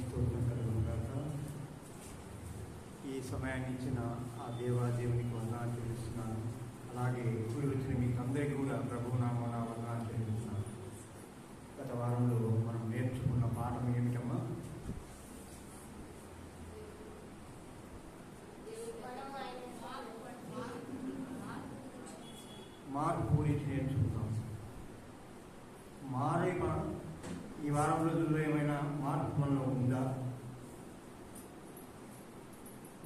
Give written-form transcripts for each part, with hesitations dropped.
స్తోత్రం కలుగును గాక. ఈ సమయాన్ని ఇచ్చిన ఆ దేవునికి వందనాలు చెల్లిస్తున్నాను. అలాగే కూడి వచ్చిన మీకు అందరికీ కూడా ప్రభువు నామమున వందనాలు చెల్లిస్తున్నాను. గత వారంలో మనం నేర్చుకున్న పాఠం ఏమిటమ్మా? మార్పు గురించి నేర్చుకున్నాం. ఈ వారం రోజుల్లో ఏమైనా మార్పు మనలో ఉందా?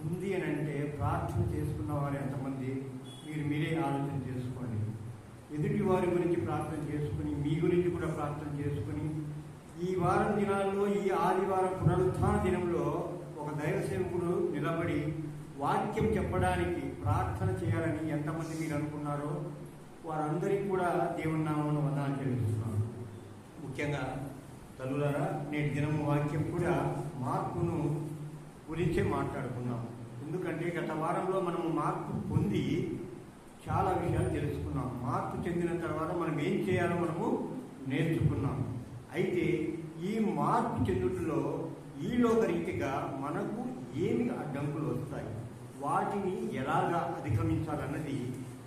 ఉంది అని అంటే ప్రార్థన చేసుకున్న వారు ఎంతమంది? మీరే ఆలోచన చేసుకోండి. ఎదుటి వారి గురించి ప్రార్థన చేసుకుని, మీ గురించి కూడా ప్రార్థన చేసుకుని, ఈ వారం దినాల్లో ఈ ఆదివారం పునరుత్థాన దినంలో ఒక దైవ సేవకుడు నిలబడి వాక్యం చెప్పడానికి ప్రార్థన చేయాలని ఎంతమంది మీరు అనుకున్నారో వారందరికీ కూడా దేవుని నామమున వందనాలు చెల్లిస్తున్నాను. ముఖ్యంగా తల్లులారా, నేటి దినము వాక్యం కూడా మార్పును గురించే మాట్లాడుకున్నాం. ఎందుకంటే గత వారంలో మనము మార్పు పొంది చాలా విషయాలు తెలుసుకున్నాం. మార్పు చెందిన తర్వాత మనం ఏం చేయాలో మనము నేర్చుకున్నాం. అయితే ఈ మార్పు చెందుటలో ఈ లోకరీతిగా మనకు ఏమి అడ్డంకులు వస్తాయి, వాటిని ఎలాగా అధిగమించాలన్నది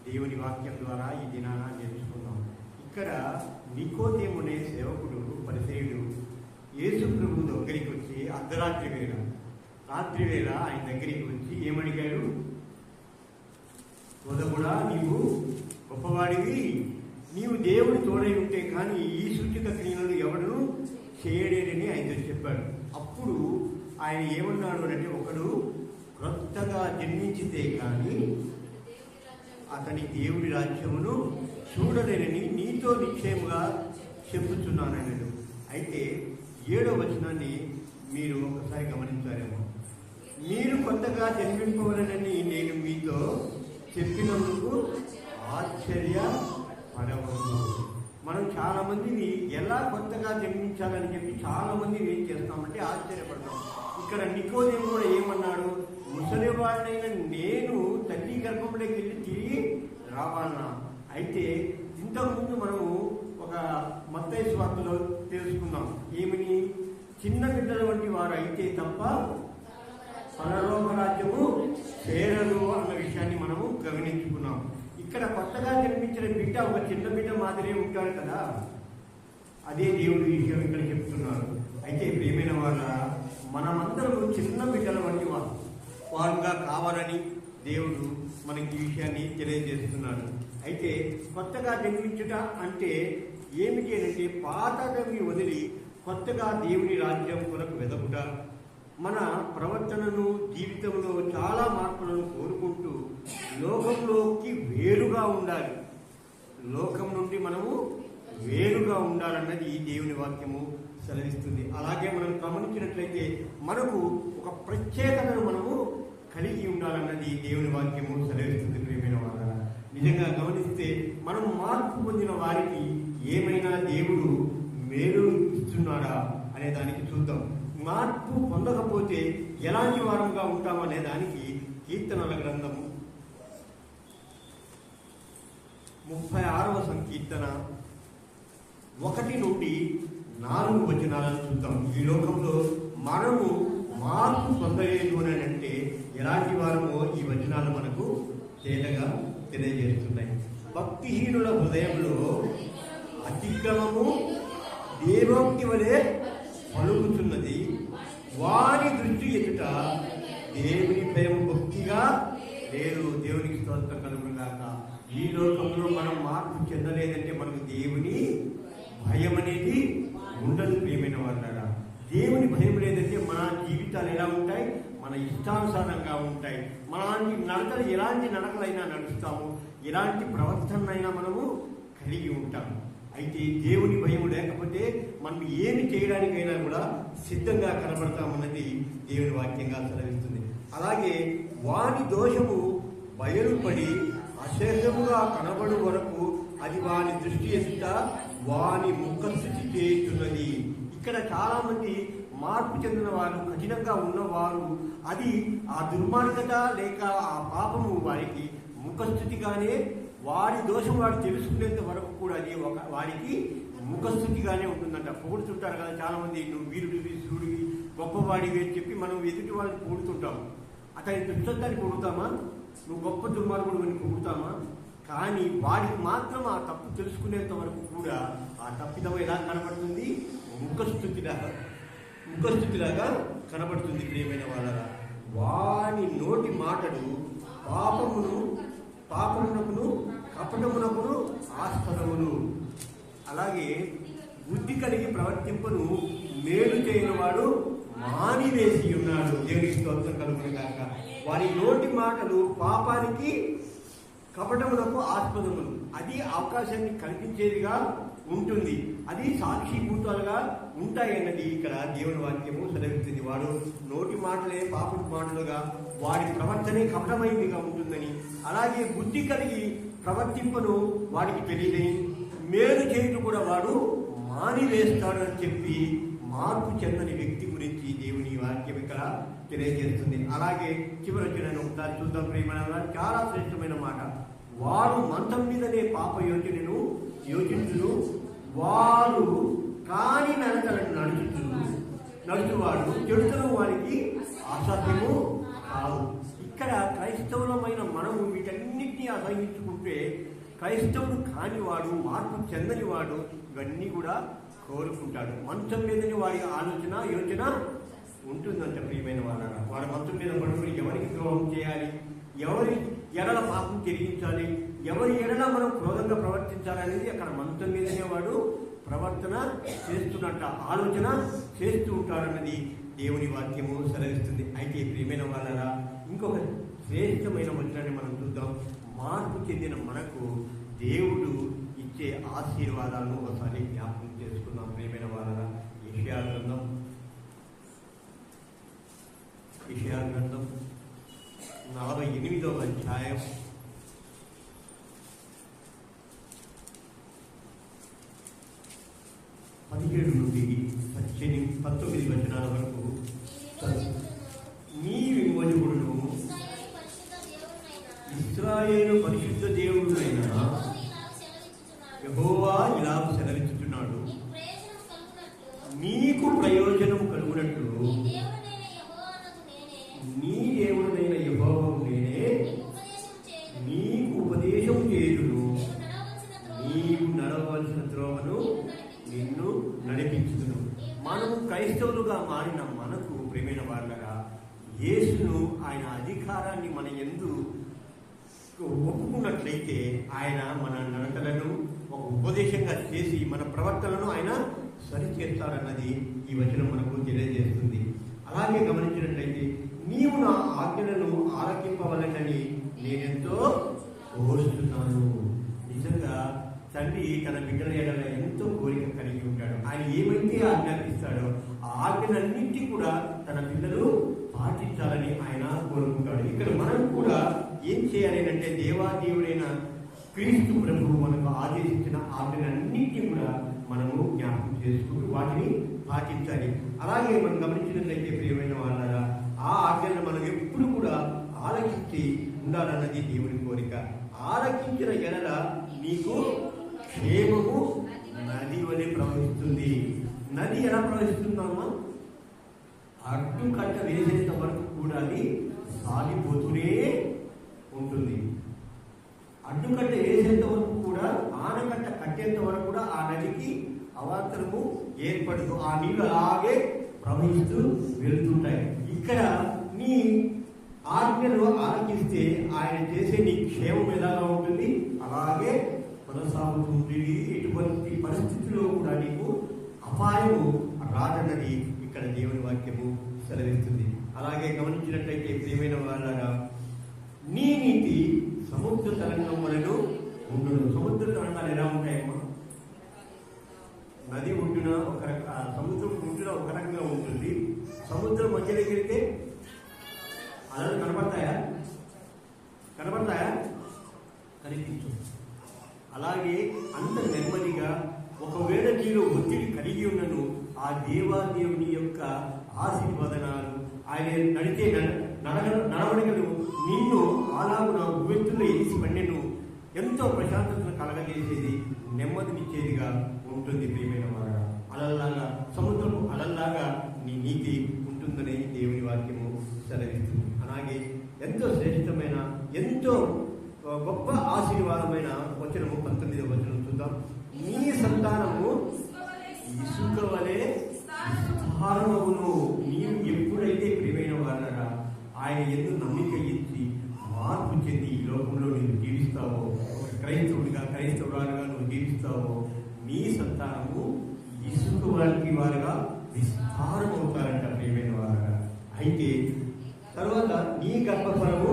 దేవుని వాక్యం ద్వారా ఈ దినాన నేర్చుకున్నాం. ఇక్కడ నికోదేము అనే సేవకుడు, పరిసయ్యుడు యేసు ప్రభువు దగ్గరికి వచ్చి రాత్రి వేళ ఆయన దగ్గరికి వచ్చి ఏమడిగాడు? సోదరుడా, నీవు గొప్పవాడివి, నీవు దేవుని తోడై ఉంటే కానీ ఈ సూచక క్రియలను ఎవడను చేయలేడని ఆయనతో చెప్పాడు. అప్పుడు ఆయన ఏమన్నాడు అంటే, ఒకడు క్రొత్తగా జన్మించితే కానీ అతని దేవుడి రాజ్యమును చూడలేనని నీతో నిశ్చయముగా చెప్పుచున్నానన్నాడు. అయితే 7వ వచనాన్ని మీరు ఒకసారి గమనించారేమో. మీరు కొత్తగా జన్మింపవలనని నేను మీతో చెప్పినందుకు ఆశ్చర్యపడవద్దు. మనం చాలా మందిని ఎలా కొత్తగా జన్మించాలని చెప్పి చాలా మంది ఏం చేస్తామంటే ఆశ్చర్యపడతాం. ఇక్కడ నికోదేము కూడా ఏమన్నాడు? ముసలివాడినైన నేను తల్లి గర్భంలోకి వెళ్ళి తిరిగి రావాలన్నా? అయితే ఇంతకుముందు మనము ఒక మత్తయి సువార్తలో తెలుసుకున్నాం. ఏమని? చిన్న బిడ్డల వంటి వారు అయితే తప్ప పరలోక రాజ్యము చేరదు అన్న విషయాన్ని మనము గమనించుకున్నాం. ఇక్కడ కొత్తగా జన్మించిన బిడ్డ ఒక చిన్న బిడ్డ మాదిరే ఉంటాడు కదా, అదే దేవుడి విషయం ఇక్కడ చెప్తున్నారు. అయితే ప్రియమైన వాళ్ళ, మనమందరము చిన్న బిడ్డల వంటి వారుగా కావాలని దేవుడు మనకి ఈ విషయాన్ని తెలియజేస్తున్నాడు. అయితే కొత్తగా జన్మించుట అంటే ఏమిటి అంటే, పాతవి వదిలి కొత్తగా దేవుని రాజ్యం కొరకు వెదకుట, మన ప్రవర్తనను, జీవితంలో చాలా మార్పులను కోరుకుంటూ లోకంలోకి వేరుగా ఉండాలి. లోకం నుండి మనము వేరుగా ఉండాలన్నది ఈ దేవుని వాక్యము సెలవిస్తుంది. అలాగే మనం గమనించినట్లయితే మనకు ఒక ప్రత్యేకతను మనము కలిగి ఉండాలన్నది దేవుని వాక్యము సెలవిస్తుంది. ప్రియమైన వాళ్ళ, నిజంగా గమనిస్తే మనం మార్పు పొందిన వారికి ఏమైనా దేవుడు మేలు ఇస్తున్నాడా అనే దానికి చూద్దాం. మార్పు పొందకపోతే ఎలాంటి వారంగా ఉంటామనే దానికి కీర్తనల గ్రంథము 36వ సంకీర్తన 1 నుండి 4 వచనాలను చూద్దాం. ఈ లోకంలో మనము మార్పు పొందలేదు అని అంటే ఎలాంటి వారమో ఈ వచనాలు మనకు తేటగా తెలియజేస్తున్నాయి. భక్తిహీనుల హృదయంలో అతిక్రమము దేవోక్తి వలె పలుకుతున్నది, వారి దృష్టి ఎదుట దేవుని భయం భక్తిగా లేదు. దేవునికి స్తోత్రం కలుగును గాక. ఈ లోకంలో మనం మార్పు చెందలేదంటే మనకు దేవుని భయం అనేది ఉండదు. ప్రియమైన వాళ్ళారా, దేవుని భయం లేదంటే మన జీవితాలు ఎలా ఉంటాయి? మన ఇష్టానుసారంగా ఉంటాయి. ఎలాంటి నడకలైనా నడుస్తాము, ఎలాంటి ప్రవర్తనైనా మనము కలిగి ఉంటాము. అయితే దేవుని భయం లేకపోతే మనం ఏమి చేయడానికైనా కూడా సిద్ధంగా కనబడతామన్నది దేవుని వాక్యంగా సెలవిస్తుంది. అలాగే వాని దోషము బయలుపడి అశేషముగా కనబడు వరకు అది వాని దృష్టి ఎదుట వాని ముఖస్థితి చేస్తున్నది. ఇక్కడ చాలా మంది మార్పు చెందిన వారు, కఠినంగా ఉన్నవారు, అది ఆ దుర్మార్గత లేక ఆ పాపము వారికి ముఖస్థితిగానే, వాడి దోషం వాడు తెలుసుకునేంత వరకు కూడా అది వాడికి ముఖస్థితిగానే ఉంటుందంట. పొగుడుతుంటారు కదా చాలా మంది, నువ్వు వీరుడివి, శివుడివి, గొప్పవాడివి అని చెప్పి మనం ఎదుటి వాళ్ళని పొగుడుతుంటాం. అతని దుష్టత్వాన్ని పొగుడుతామా, నువ్వు గొప్ప దుర్మార్గుడు అని పొగుడుతామా? కానీ వాడికి మాత్రం ఆ తప్పు తెలుసుకునేంత వరకు కూడా ఆ తప్పిదం ఎలా కనబడుతుంది? ముఖస్థుతిలాగా కనబడుతుంది. ప్రియమైన వాళ్ళ వాని నోటి మాటలు పాపమునకును కపటమునకును ఆస్పదములు. అలాగే బుద్ధి కలిగి ప్రవర్తింపను మేలు చేయని వాడు మానివేసి ఉన్నాడు. దేవునికి స్తోత్రం కలుగును గాక. వారి నోటి మాటలు పాపానికి కపటములకు ఆస్పదములు. అది అవకాశాన్ని కల్పించేదిగా ఉంటుంది. అది సాక్షిభూతాలుగా ఉంటాయన్నది ఇక్కడ దేవుని వాక్యము సెలవిస్తుంది. వాడు నోటి మాటలే పాపపు మాటలుగా, వాడి ప్రవర్తనే కపటమైనదిగా ఉంటుందని, అలాగే బుద్ధి కలిగి ప్రవర్తింపను వాడికి తెలియదని, మేలు చేయటం కూడా వాడు మానివేస్తాడని చెప్పి మార్పు చెందని వ్యక్తి గురించి దేవుని వాక్యం ఇక్కడ తెలియజేస్తుంది. అలాగే చివరి వచ్చిన ఒకసారి చూద్దాం. ప్రియమైన చాలా శ్రేష్టమైన మాట. వారు మంచం మీదనే పాప యోచనను యోచించును, వారు కాని నడకలను నడుచువాడు చెడుతను వారికి అసాధ్యము కాదు. ఇక్కడ క్రైస్తవులమైన మనము వీటన్నిటినీ అసహించుకుంటే క్రైస్తవుడు కానివాడు, మార్పు చెందనివాడు ఇవన్నీ కూడా కోరుకుంటాడు. మంచం మీదని వాడి యోచన ఉంటుందంట. ప్రియమైన వాళ్ళగా వాడు మంచం మీద పడుకుని ఎవరికి ద్రోహం చేయాలి, ఎవరి ఎడల పాపం తిరిగించాలి, ఎవరి ఎడల మనం క్రోధంగా ప్రవర్తించాలనేది అక్కడ మంచం మీదనే వాడు ప్రవర్తన చేస్తున్నట్ట, ఆలోచన చేస్తూ ఉంటాడన్నది దేవుని వాక్యము సెలవిస్తుంది. అయితే ప్రియమైన వాళ్ళరా ఇంకొక శ్రేష్టమైన వచనాన్ని మనం చూద్దాం. మార్పు చెందిన మనకు దేవుడు ఇచ్చే ఆశీర్వాదాలను ఒకసారి జ్ఞాపకం చేసుకుందాం. ప్రియమైన వాళ్ళరా యెషయా గ్రంథం 48వ అధ్యాయం 17 నుండి 19 వచనాల వరకు. నీ విమోచకుడును ఇశ్రాయేలు పరిశుద్ధ దేవుడునైన యెహోవా ఇలా సెలవిచ్చుచున్నాడు, నీకు ప్రయోజనం కలుగునట్లు నీ దేవుడైన యెహోవాను నేనే నీకు ఉపదేశం చేయుదును, నీవు నడవలసిన త్రోవను నిన్ను నడిపించుదును. మనము క్రైస్తవులుగా మారిన మనకు ప్రియమైన వాళ్ళగా యేసును, ఆయన అధికారాన్ని మన యందు ఒప్పుకున్నట్లయితే ఆయన మన నడకలను ఒక ఉపదేశంగా చేసి మన ప్రవర్తనను ఆయన సరిచేస్తారన్నది ఈ వచనం మనకు తెలియజేస్తుంది. అలాగే గమనించినట్లయితే నీవు నా ఆజ్ఞలను ఆలకింపవలనని నేనెంతో కోరుతున్నాను. నిజంగా తండ్రి తన బిడ్డల ఎడల ఎంతో కోరిక కలిగి ఉంటాడు. ఆయన ఏమైతే ఆజ్ఞాపిస్తాడో ఆ ఆజ్ఞలన్నింటినీ కూడా తన పిల్లలు పాటించాలని ఆయన కోరుకుంటాడు. ఇక్కడ మనం కూడా ఏం చేయాలి అంటే దేవాదేవుడైన క్రీస్తు ప్రభువు మనకు ఆదేశించిన ఆజ్ఞలన్నింటినీ కూడా మనము జ్ఞాపకం చేసుకుంటూ వాటిని పాటించాలి. అలాగే మనం గమనించినట్లయితే ప్రియమైన వాళ్ళ ఆ ఆజ్ఞలను మనం ఎప్పుడు కూడా ఆలకించి ఉండాలన్నది దేవుని కోరిక. ఆలకించిన ఎడల నీకు క్షేమము నది వలె ప్రవహిస్తుంది. నది ఎలా ప్రవహిస్తుందమ్మా? అడ్డుకట్ట వేసేంత వరకు కూడా అది సాగిపోతూనే ఉంటుంది. అడ్డుకట్ట వేసేంత వరకు కూడా, ఆనకట్ట కట్టేంత వరకు కూడా ఆ నదికి అవాంతరము ఏర్పడదు. ఆ నీళ్ళు అలాగే ప్రవహిస్తూ వెళ్తుంటాయి. ఇక్కడ నీ ఆజ్ఞలు ఆలకిస్తే ఆయన చేసే నీ క్షేమం ఎలాగా ఉంటుంది అలాగే కొనసాగుతుంది. ఎటువంటి పరిస్థితుల్లో కూడా నీకు అపాయము రాదన్నది ఇక్కడ దేవుని వాక్యము సెలవిస్తుంది. అలాగే గమనించినట్లయితే ప్రియమైన వాళ్ళగా నీ నీతి సముద్ర తరంగం వలన ఉండును. సముద్ర తరంగాలు ఎలా ఉంటాయమ్మా? నది ఒడ్డున సముద్రం ఒడ్డున ఒక రకంగా ఉంటుంది. సముద్రం మధ్యలోకి వెళ్తే అలలు కనబడతాయా? కనిపించు. అలాగే అంత నెమ్మదిగా ఒకవేళ నీలో ఒత్తిడి కలిగి ఉన్నను ఆ దేవాదేవుని యొక్క ఆశీర్వదనాలు, ఆయన నడిచే నడవడికలు నిన్ను అలాగున ఉవ్వెత్తులో ఎలిసి పండెను ఎంతో ప్రశాంతతను కలగజేసేది, నెమ్మదినిచ్చేదిగా ఉంటుంది. ప్రియమైన వారు అలల్లాగా, సముద్రము అలల్లాగా అలాగా నీ నీతి ఉంటుందని దేవుని వాక్యము సెలవిస్తుంది. అలాగే ఎంతో శ్రేష్టమైన ఎంతో గొప్ప ఆశీర్వాదమైన వచనము 19వ వచనం చూద్దాం. నీ సంతానము ఇసుక వలె విస్తారమగును. నీవు ఎప్పుడైతే ప్రియమైన వారరా ఆయన యందు నమ్మిక ఇచ్చి మార్పు చెంది ఈ లోకంలో నువ్వు జీవిస్తావో, ఒక క్రైస్తవుడుగా నువ్వు జీవిస్తావో, నీ సంతానము ఇసుక వారికి వారుగా విస్తారమవుతారంట ప్రియమైన వారగా. అయితే తర్వాత నీ గర్భఫలము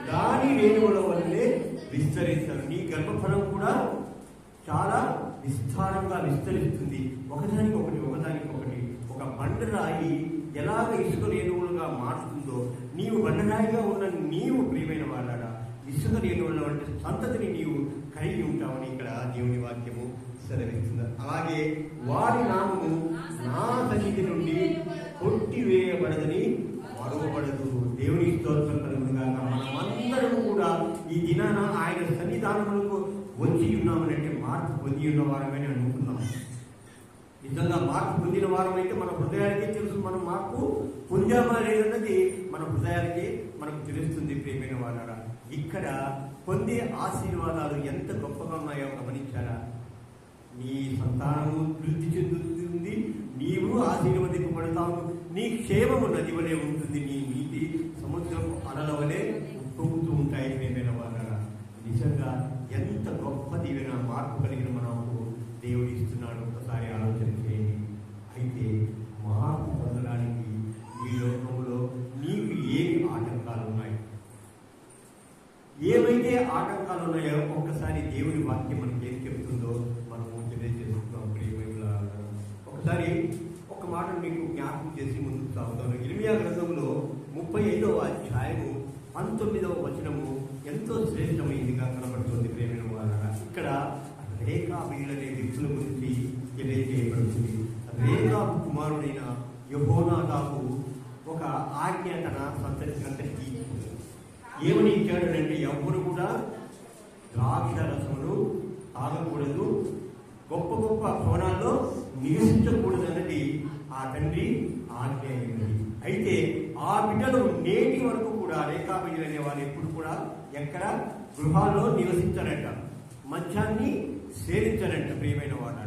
దాని రేణువుల వల్లే విస్తరిస్తారు. నీ గర్భఫలం కూడా చాలా విస్తారంగా విస్తరిస్తుంది. ఒకదానికొకటి ఒక బండరాయి ఎలాగ ఇసుక రేణువులుగా మారుతుందో, నీవు బండరాయిగా ఉన్న నీవు ప్రియమైన వాళ్ళ ఇసుక రేణువుల వంటి సంతతిని నీవు కలిగి ఉంటావని ఇక్కడ దేవుని వాక్యము సెలవిస్తుంది. అలాగే వారి నామము నా సన్నిధి నుండి కొట్టివేయబడదని మరువబడదు. దేవుని స్తోత్రం కలుగునుగాక. మనమందరం కూడా ఈ దినాన ఆయన సన్నిధానములకు వచ్చి ఉన్నామనంటే మార్పు పొంది ఉన్న వారమని అనుకుంటున్నాం. నిజంగా మార్పు పొందిన వారమైతే మన హృదయానికి తెలుసు మనం మార్పు పొందామా లేదన్నది మన హృదయానికి మనకు తెలుస్తుంది ప్రియమైన వారా. ఇక్కడ పొందే ఆశీర్వాదాలు ఎంత గొప్పగా ఉన్నాయో గమనించారా? నీ సంతానము వృద్ధి చెందుతుంది, నీవు ఆశీర్వదింపబడతావు, నీ క్షేమము నది వలె ఉంటుంది, నీ నీతి సముద్రపు అలల వలె ఉప్పొంగుతూ ఉంటాయి ప్రియమైన వారా. నిజంగా ఎంత గొప్ప దీవెన మార్పు కలిగిన మనకు దేవుడు ఇస్తున్నాడు. ఒకసారి ఆలోచన చేయండి. అయితే మార్పు పొందడానికి ఈ లోకంలో నీకు ఏమి ఆటంకాలు ఉన్నాయి? ఏవైతే ఆటంకాలు ఉన్నాయో ఒక్కసారి దేవుని వాక్యం మనకి ఏం చెప్తుందో మనము తెలియజేస్తున్నాం ప్రియమైన. ఒకసారి ఒక మాట మీకు జ్ఞాపకం చేసి ముందుకు సాగుతాను. ఇర్మియా గ్రంథంలో 35వ అధ్యాయము 19వ వచనము ఎంతో శ్రేష్టమైనదిగా కనబడుతుంది ప్రేమైన వారా. ఇక్కడ రేఖాబీయులనే వ్యక్తుల గురించి తెలియజేయబడుతుంది. రేఖాబు కుమారుడైన యెహోనాదాబు ఒక ఆజ్ఞ తన సంతతికి ఏమని ఇచ్చాడు అంటే, ఎవరు కూడా ద్రాక్ష రసమును తాగకూడదు, గొప్ప గొప్ప భవనాల్లో నివసించకూడదు అన్నది ఆ తండ్రి ఆజ్ఞ అయింది. అయితే ఆ బిడ్డలు నేటి వరకు కూడా రేఖాబీయులు అనే వారు ఎప్పుడు కూడా ఎక్కడ గృహాల్లో నివసించారంట, మధ్యాన్ని సేవించారంట ప్రియమైన వాడ.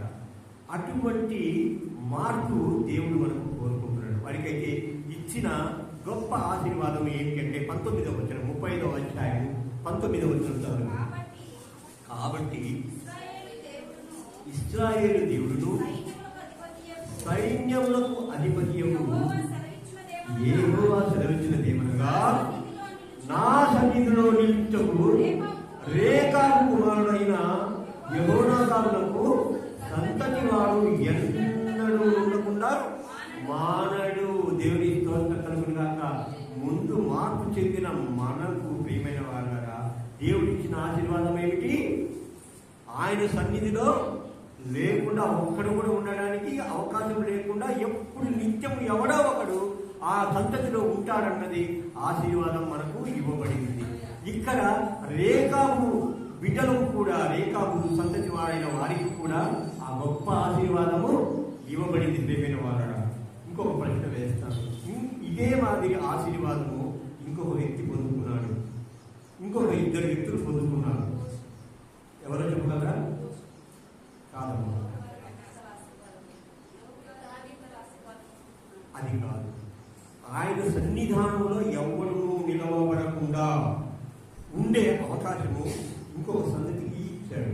అటువంటి మార్పు దేవుడు మనకు కోరుకుంటున్నాడు. వారికైతే ఇచ్చిన గొప్ప ఆశీర్వాదం ఏంటంటే 19వ వచనం 35వ అధ్యాయం 19వ వచనం. కాబట్టి ఇశ్రాయేలు దేవుడును సైన్యములకు అధిపత్యము యెహోవా సెలవిచ్చినదేమనగా, నా సన్నిధిలో నిలుచుటకు రేఖాబు కుమారుడైన యెహోనాదాబునకు సంతతి వాడు ఎన్నడూ ఉండకుండా మానడు. దేవుని స్తోత్రం కలుగునుగాక. ముందు మార్పు చెందిన మనకు ప్రియమైన వారా, దేవుడు ఇచ్చిన ఆశీర్వాదం ఏమిటి? ఆయన సన్నిధిలో లేకుండా ఒక్కడు కూడా ఉండడానికి అవకాశం లేకుండా ఎప్పుడు నిత్యం ఎవడో ఒకడు ఆ సంతతిలో ఉంటాడన్నది ఆశీర్వాదం మనకు ఇవ్వబడింది. ఇక్కడ రేఖాబు బిడ్డలకు కూడా, రేఖాబు సంతతి వారైన వారికి కూడా ఆ గొప్ప ఆశీర్వాదము ఇవ్వబడింది ప్రియమైన వారా. ఇంకొక ప్రశ్న వేస్తాను. ఇదే మాదిరి ఆశీర్వాదము ఇంకొక వ్యక్తి పొందుకున్నాడు, ఇంకొక ఇద్దరు వ్యక్తులు పొందుకున్నారు. ఎవరో చెప్పగలరా? కాదమ్మా, అది కాదు. ఆయన సన్నిధానంలో ఎవరు నిలవబడకుండా ఉండే అవకాశము ఇంకొక సంగతికి ఇచ్చాడు.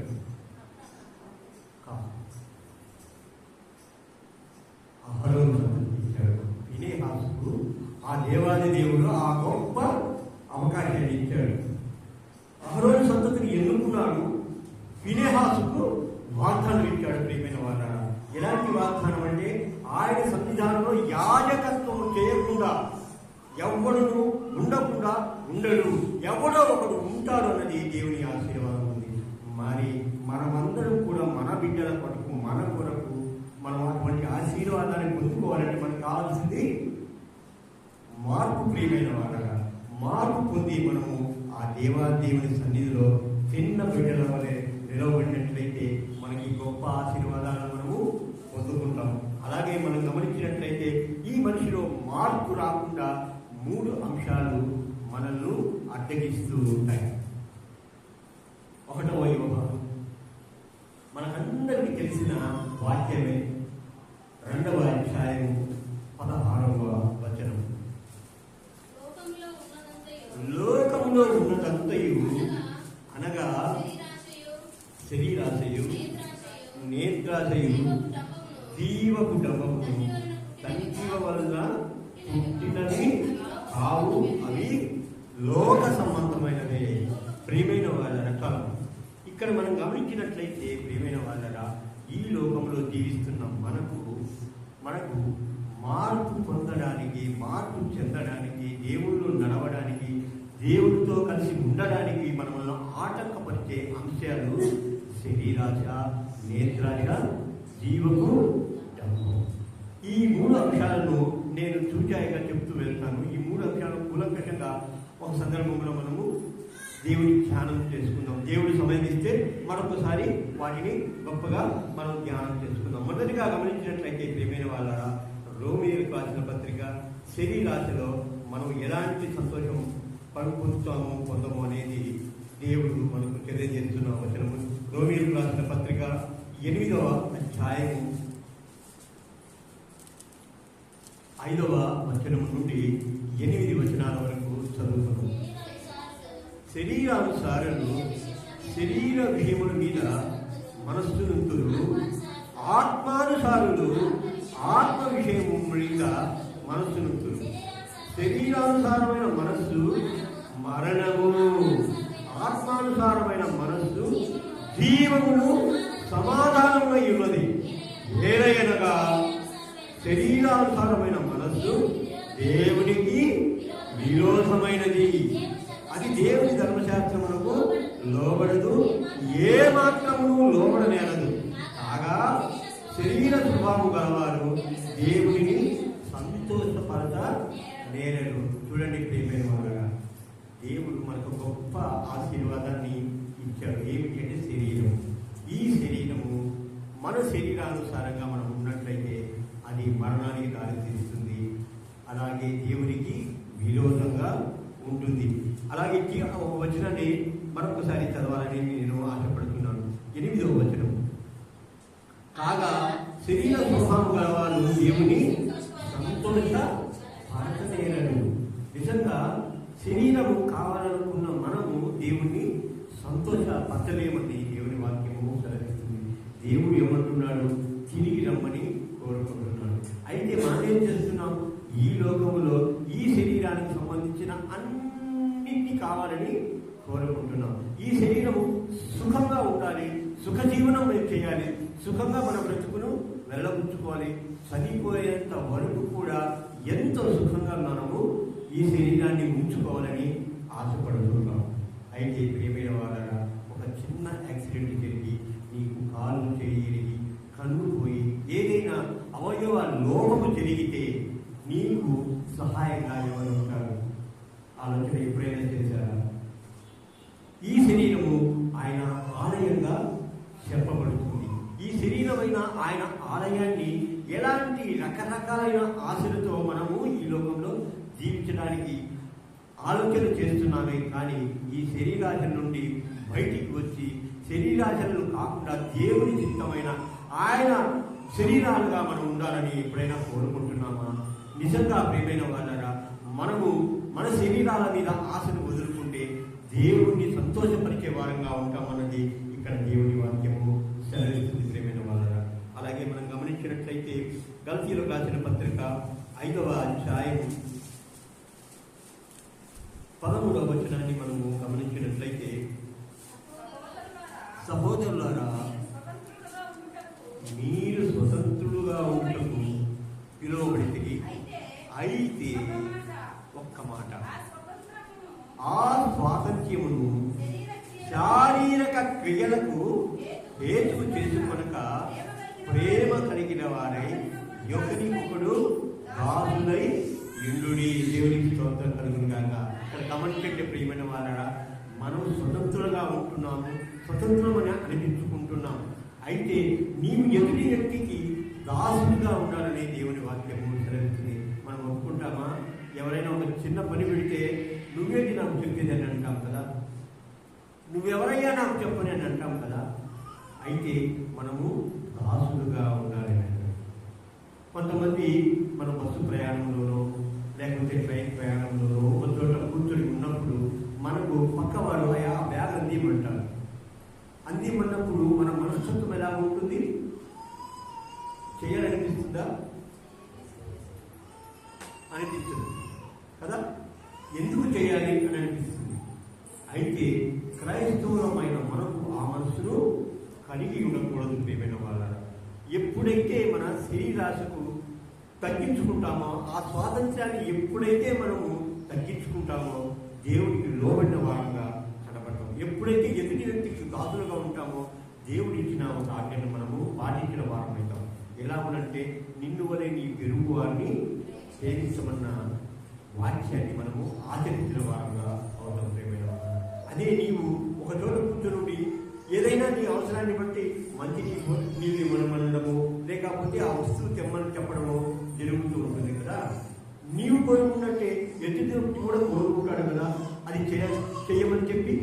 అహరోను సంగతికి ఇచ్చాడు. ఫీనెహాసుకు ఆ దేవాది దేవుడు ఆ గొప్ప అవకాశాన్ని ఇచ్చాడు. అహరోను సంతతిని ఎన్నుకున్నాడు. ఫీనెహాసుకు వాగ్దానం ఇచ్చాడు ప్రియమైన వారా. ఎలాంటి వాగ్దానం అంటే, ఆయన సన్నిధానంలో యాజకత్వం చేయకుండా ఎవడు ఉండకుండా ఉండడు, ఎవడో ఒకడు ఉంటాడు అన్నది దేవుని ఆశీర్వాదం ఉంది. మరి మనమందరం కూడా మన బిడ్డల కొరకు, మన కొరకు మనం అటువంటి ఆశీర్వాదాన్ని పొందుకోవాలంటే మనకు కావాల్సింది మార్పు ప్రియమైన వారగా. మార్పు పొంది మనము ఆ దేవాదేవుని సన్నిధిలో చిన్న బిడ్డల వలె నిలవబడినట్లయితే మనకి గొప్ప ఆశీర్వాదాలను మనము పొందుకుంటాం. అలాగే అలాగే మనం గమనించినట్లయితే ఈ మనిషిలో మార్పు రాకుండా 3 అంశాలు మనల్ని అడ్డగిస్తూ ఉంటాయి. ఒకటవ యోహాను మనకందరికీ తెలిసిన వాక్యమే, 2వ అధ్యాయం 16వ వచనం. లోకంలో ఉన్నదంతయు అనగా శరీరాశయు, నేత్రాశయు, జీవపు డబ్బము సంజీవ వలన పుట్టినవి కావు, అవి లోక సంబంధమైనవే. ప్రియమైన వాళ్ళ రకాలం ఇక్కడ మనం గమనించినట్లయితే, ప్రియమైన వాళ్ళరా, ఈ లోకంలో జీవిస్తున్న మనకు మార్పు పొందడానికి, మార్పు చెందడానికి, దేవుళ్ళు నడవడానికి, దేవుడితో కలిసి ఉండడానికి మనల్ని ఆటంకపరిచే అంశాలు శరీరాశ, నేత్రాశ, జీవము, డబ్బు. ఈ 3 అంశాలను నేను చూచాయిగా చెప్తూ వెళ్తాను. ఈ 3 అంశాలు కూలంకషంగా ఒక సందర్భంలో మనము దేవుని ధ్యానం చేసుకుందాం. దేవుడు సమయం ఇస్తే మరొకసారి వాటిని గొప్పగా మనం ధ్యానం చేసుకుందాం. మొదటిగా గమనించినట్లయితే, ప్రియమైన వాళ్ళ, రోమీయులకు రాసిన పత్రిక శరీరాశలో మనం ఎలాంటి సంతోషం పొందుతాము అనేది దేవుడు మనకు తెలియజేస్తున్న వచనము. రోమీయులకు రాసిన పత్రిక 8వ అధ్యాయం 5వ వచనం నుండి 8 వచనాల వరకు చదువుతున్నాం. శరీరానుసారులు శరీర విషయముల మీద మనస్సునుంతులు, ఆత్మానుసారులు ఆత్మ విషయము మీద మనస్సునుంతులు. శరీరానుసారమైన మనస్సు మరణము, ఆత్మానుసారమైన మనస్సు జీవమును సమాధానమై ఉన్నది. ఏలయనగా శరీరానుసారమైన మనస్సు దేవునికి విరోధమైనది, అది దేవుని ధర్మశాస్త్రమునకు లోబడదు, ఏ మాత్రమును లోబడనేరదు. కాగా శరీర స్వభావం గలవారు దేవుడిని సంతోషపరచ నేరడు. చూడండి ప్రియమైన వాళ్ళగా, దేవుడు మనకు గొప్ప ఆశీర్వాదాన్ని ఇచ్చాడు. ఏమిటంటే శరీరం. ఈ శరీరము మన శరీరానుసారంగా మనం ఉన్నట్లయితే అది మరణానికి దారితీస్తుంది, అలాగే దేవునికి విరోధంగా ఉంటుంది. అలాగే వచనాన్ని మరొకసారి చదవాలని నేను ఆశపడుతున్నాను. 8వ వచనం. కాగా శరీర స్వభావం గలవారు దేవుని సంతోషపరచనేరడు. నిజంగా శరీరము కావాలనుకున్న మనము దేవుణ్ణి సంతోషపరచలేమని దేవుని వాక్యము సెలవిస్తుంది. దేవుడు ఏమంటున్నాడు? తిరిగి రమ్మని కోరుకుంటున్నాడు. అయితే మనం ఏం చేస్తున్నాం? ఈ లోకములో ఈ శరీరానికి సంబంధించిన అన్నింటినీ కావాలని కోరుకుంటున్నాం. ఈ శరీరము సుఖంగా ఉండాలి, సుఖ జీవనం చేయాలి, సుఖంగా మన బ్రతుకును వెళ్ళబుచ్చుకోవాలి. చనిపోయేంత వరకు కూడా ఎంతో సుఖంగా మనము ఈ శరీరాన్ని ఉంచుకోవాలని ఆశపడుతున్నాం. అయితే ప్రియమైన వాళ్ళ, ఒక చిన్న యాక్సిడెంట్ జరిగి నీకు కాలు చేయి, కన్ను పోయి, ఏదైనా అవయవ లోపము జరిగితే నీకు సహాయంగా ఎవరు ఉంటారు? ఆలోచన ఎప్పుడైనా చేశారా? ఈ శరీరము ఆయన ఆలయంగా చెప్పబడుతుంది. ఈ శరీరమైన ఆయన ఆలయాన్ని ఎలాంటి రకరకాలైన ఆశలతో మనము ఈ లోకంలో జీవించడానికి ఆలోచన చేస్తున్నామే, కానీ ఈ శరీరాశ నుండి బయటికి వచ్చి శరీరాశలను కాకుండా దేవుని చిత్తమైన ఆయన శరీరాలుగా మనం ఉండాలని ఎప్పుడైనా కోరుకుంటున్నామా? నిజంగా ప్రియమైన వాళ్ళరా, మనము మన శరీరాల మీద ఆశను వదులుకుంటే దేవుణ్ణి సంతోషపరిచే వారంగా ఉంటామన్నది ఇక్కడ దేవుని వాక్యము సెలవిస్తుంది. ప్రియమైన వాళ్ళరా, అలాగే మనం గమనించినట్లయితే గల్తీలో రాసిన పత్రిక 5వ అధ్యాయం 13వ వచనాన్ని మనము గమనించినట్లయితే, సహోదరులారా, మీరు స్వతంత్రులుగా ఉండటకు పిలువబడితిరి. అయితే ఒక్క మాట, ఆ స్వాతంత్ర్యమును శారీరక క్రియలకు హేతువు చేసుకొనక ప్రేమ కలిగిన వారై ఒకరికొకడు దాసులై ఇండుడి. దేవునికి స్తోత్రం కలుగును గాక. ఇక్కడ గమనించండి ప్రియమైన వాళ్ళరా, మనం స్వతంత్రంగా ఉంటున్నాము, స్వతంత్రమని అనిపించుకుంటున్నాము. అయితే నీవు ఎదుటి వ్యక్తికి దాసులుగా ఉండాలని దేవుని వాక్యము సెలవుతుంది. మనం ఒప్పుకుంటామా? ఎవరైనా ఒక చిన్న పని పెడితే నువ్వేంటి నాకు చెప్పేది అని అంటాం కదా, నువ్వెవరయ్యా నాకు చెప్పని అని అంటాం కదా. అయితే మనము దాసులుగా ఉండాలి. కొంతమంది మన బస్సు ప్రయాణంలోనో లేకపోతే ట్రైన్ ప్రయాణంలోనో ఒక చోట కూర్చొని ఉన్నప్పుడు మనకు పక్కవాడు ఆ బ్యాగ్ అందిమంటారు. అందిమన్నప్పుడు మన మనస్తత్వం ఎలా ఉంటుంది? చేయాలనిపిస్తుందా? అనిపిస్తుంది కదా. ఎందుకు చేయాలి అని అనిపిస్తుంది. అయితే క్రైస్తవులమైన మనకు ఆ మనసును కలిగి ఉండకూడదు ప్రియమైన వాళ్ళ. ఎప్పుడైతే మన శరీరాశకు తగ్గించుకుంటామో, ఆ స్వాతంత్ర్యాన్ని ఎప్పుడైతే మనము తగ్గించుకుంటామో దేవుడికి లోబడిన వారంగా కనబడతాం. ఎప్పుడైతే ఎదుటి వ్యక్తికి దాసులుగా ఉంటామో దేవుడు ఇచ్చిన ఒక ఆజ్ఞను మనము పాటించిన వారం అవుతాం. ఎలా ఉనంటే నిన్ను వలె నీ పెరుగు వారిని సేవించమన్న వాక్యాన్ని మనము ఆచరించిన వారంగా అవుతాం ప్రేమైన. అదే నీవు ఒక చోట కూర్చొని ఏదైనా నీ అవసరాన్ని బట్టి మంచి నీళ్ళు మనమనడము లేకపోతే ఆ వస్తువు తెమ్మని చెప్పడము జరుగుతూ ఉంటుంది కదా. నీవు కోరుకున్నట్టే ఎదుటి కూడా కోరుకుంటాడు కదా అది చేయమని చెప్పి.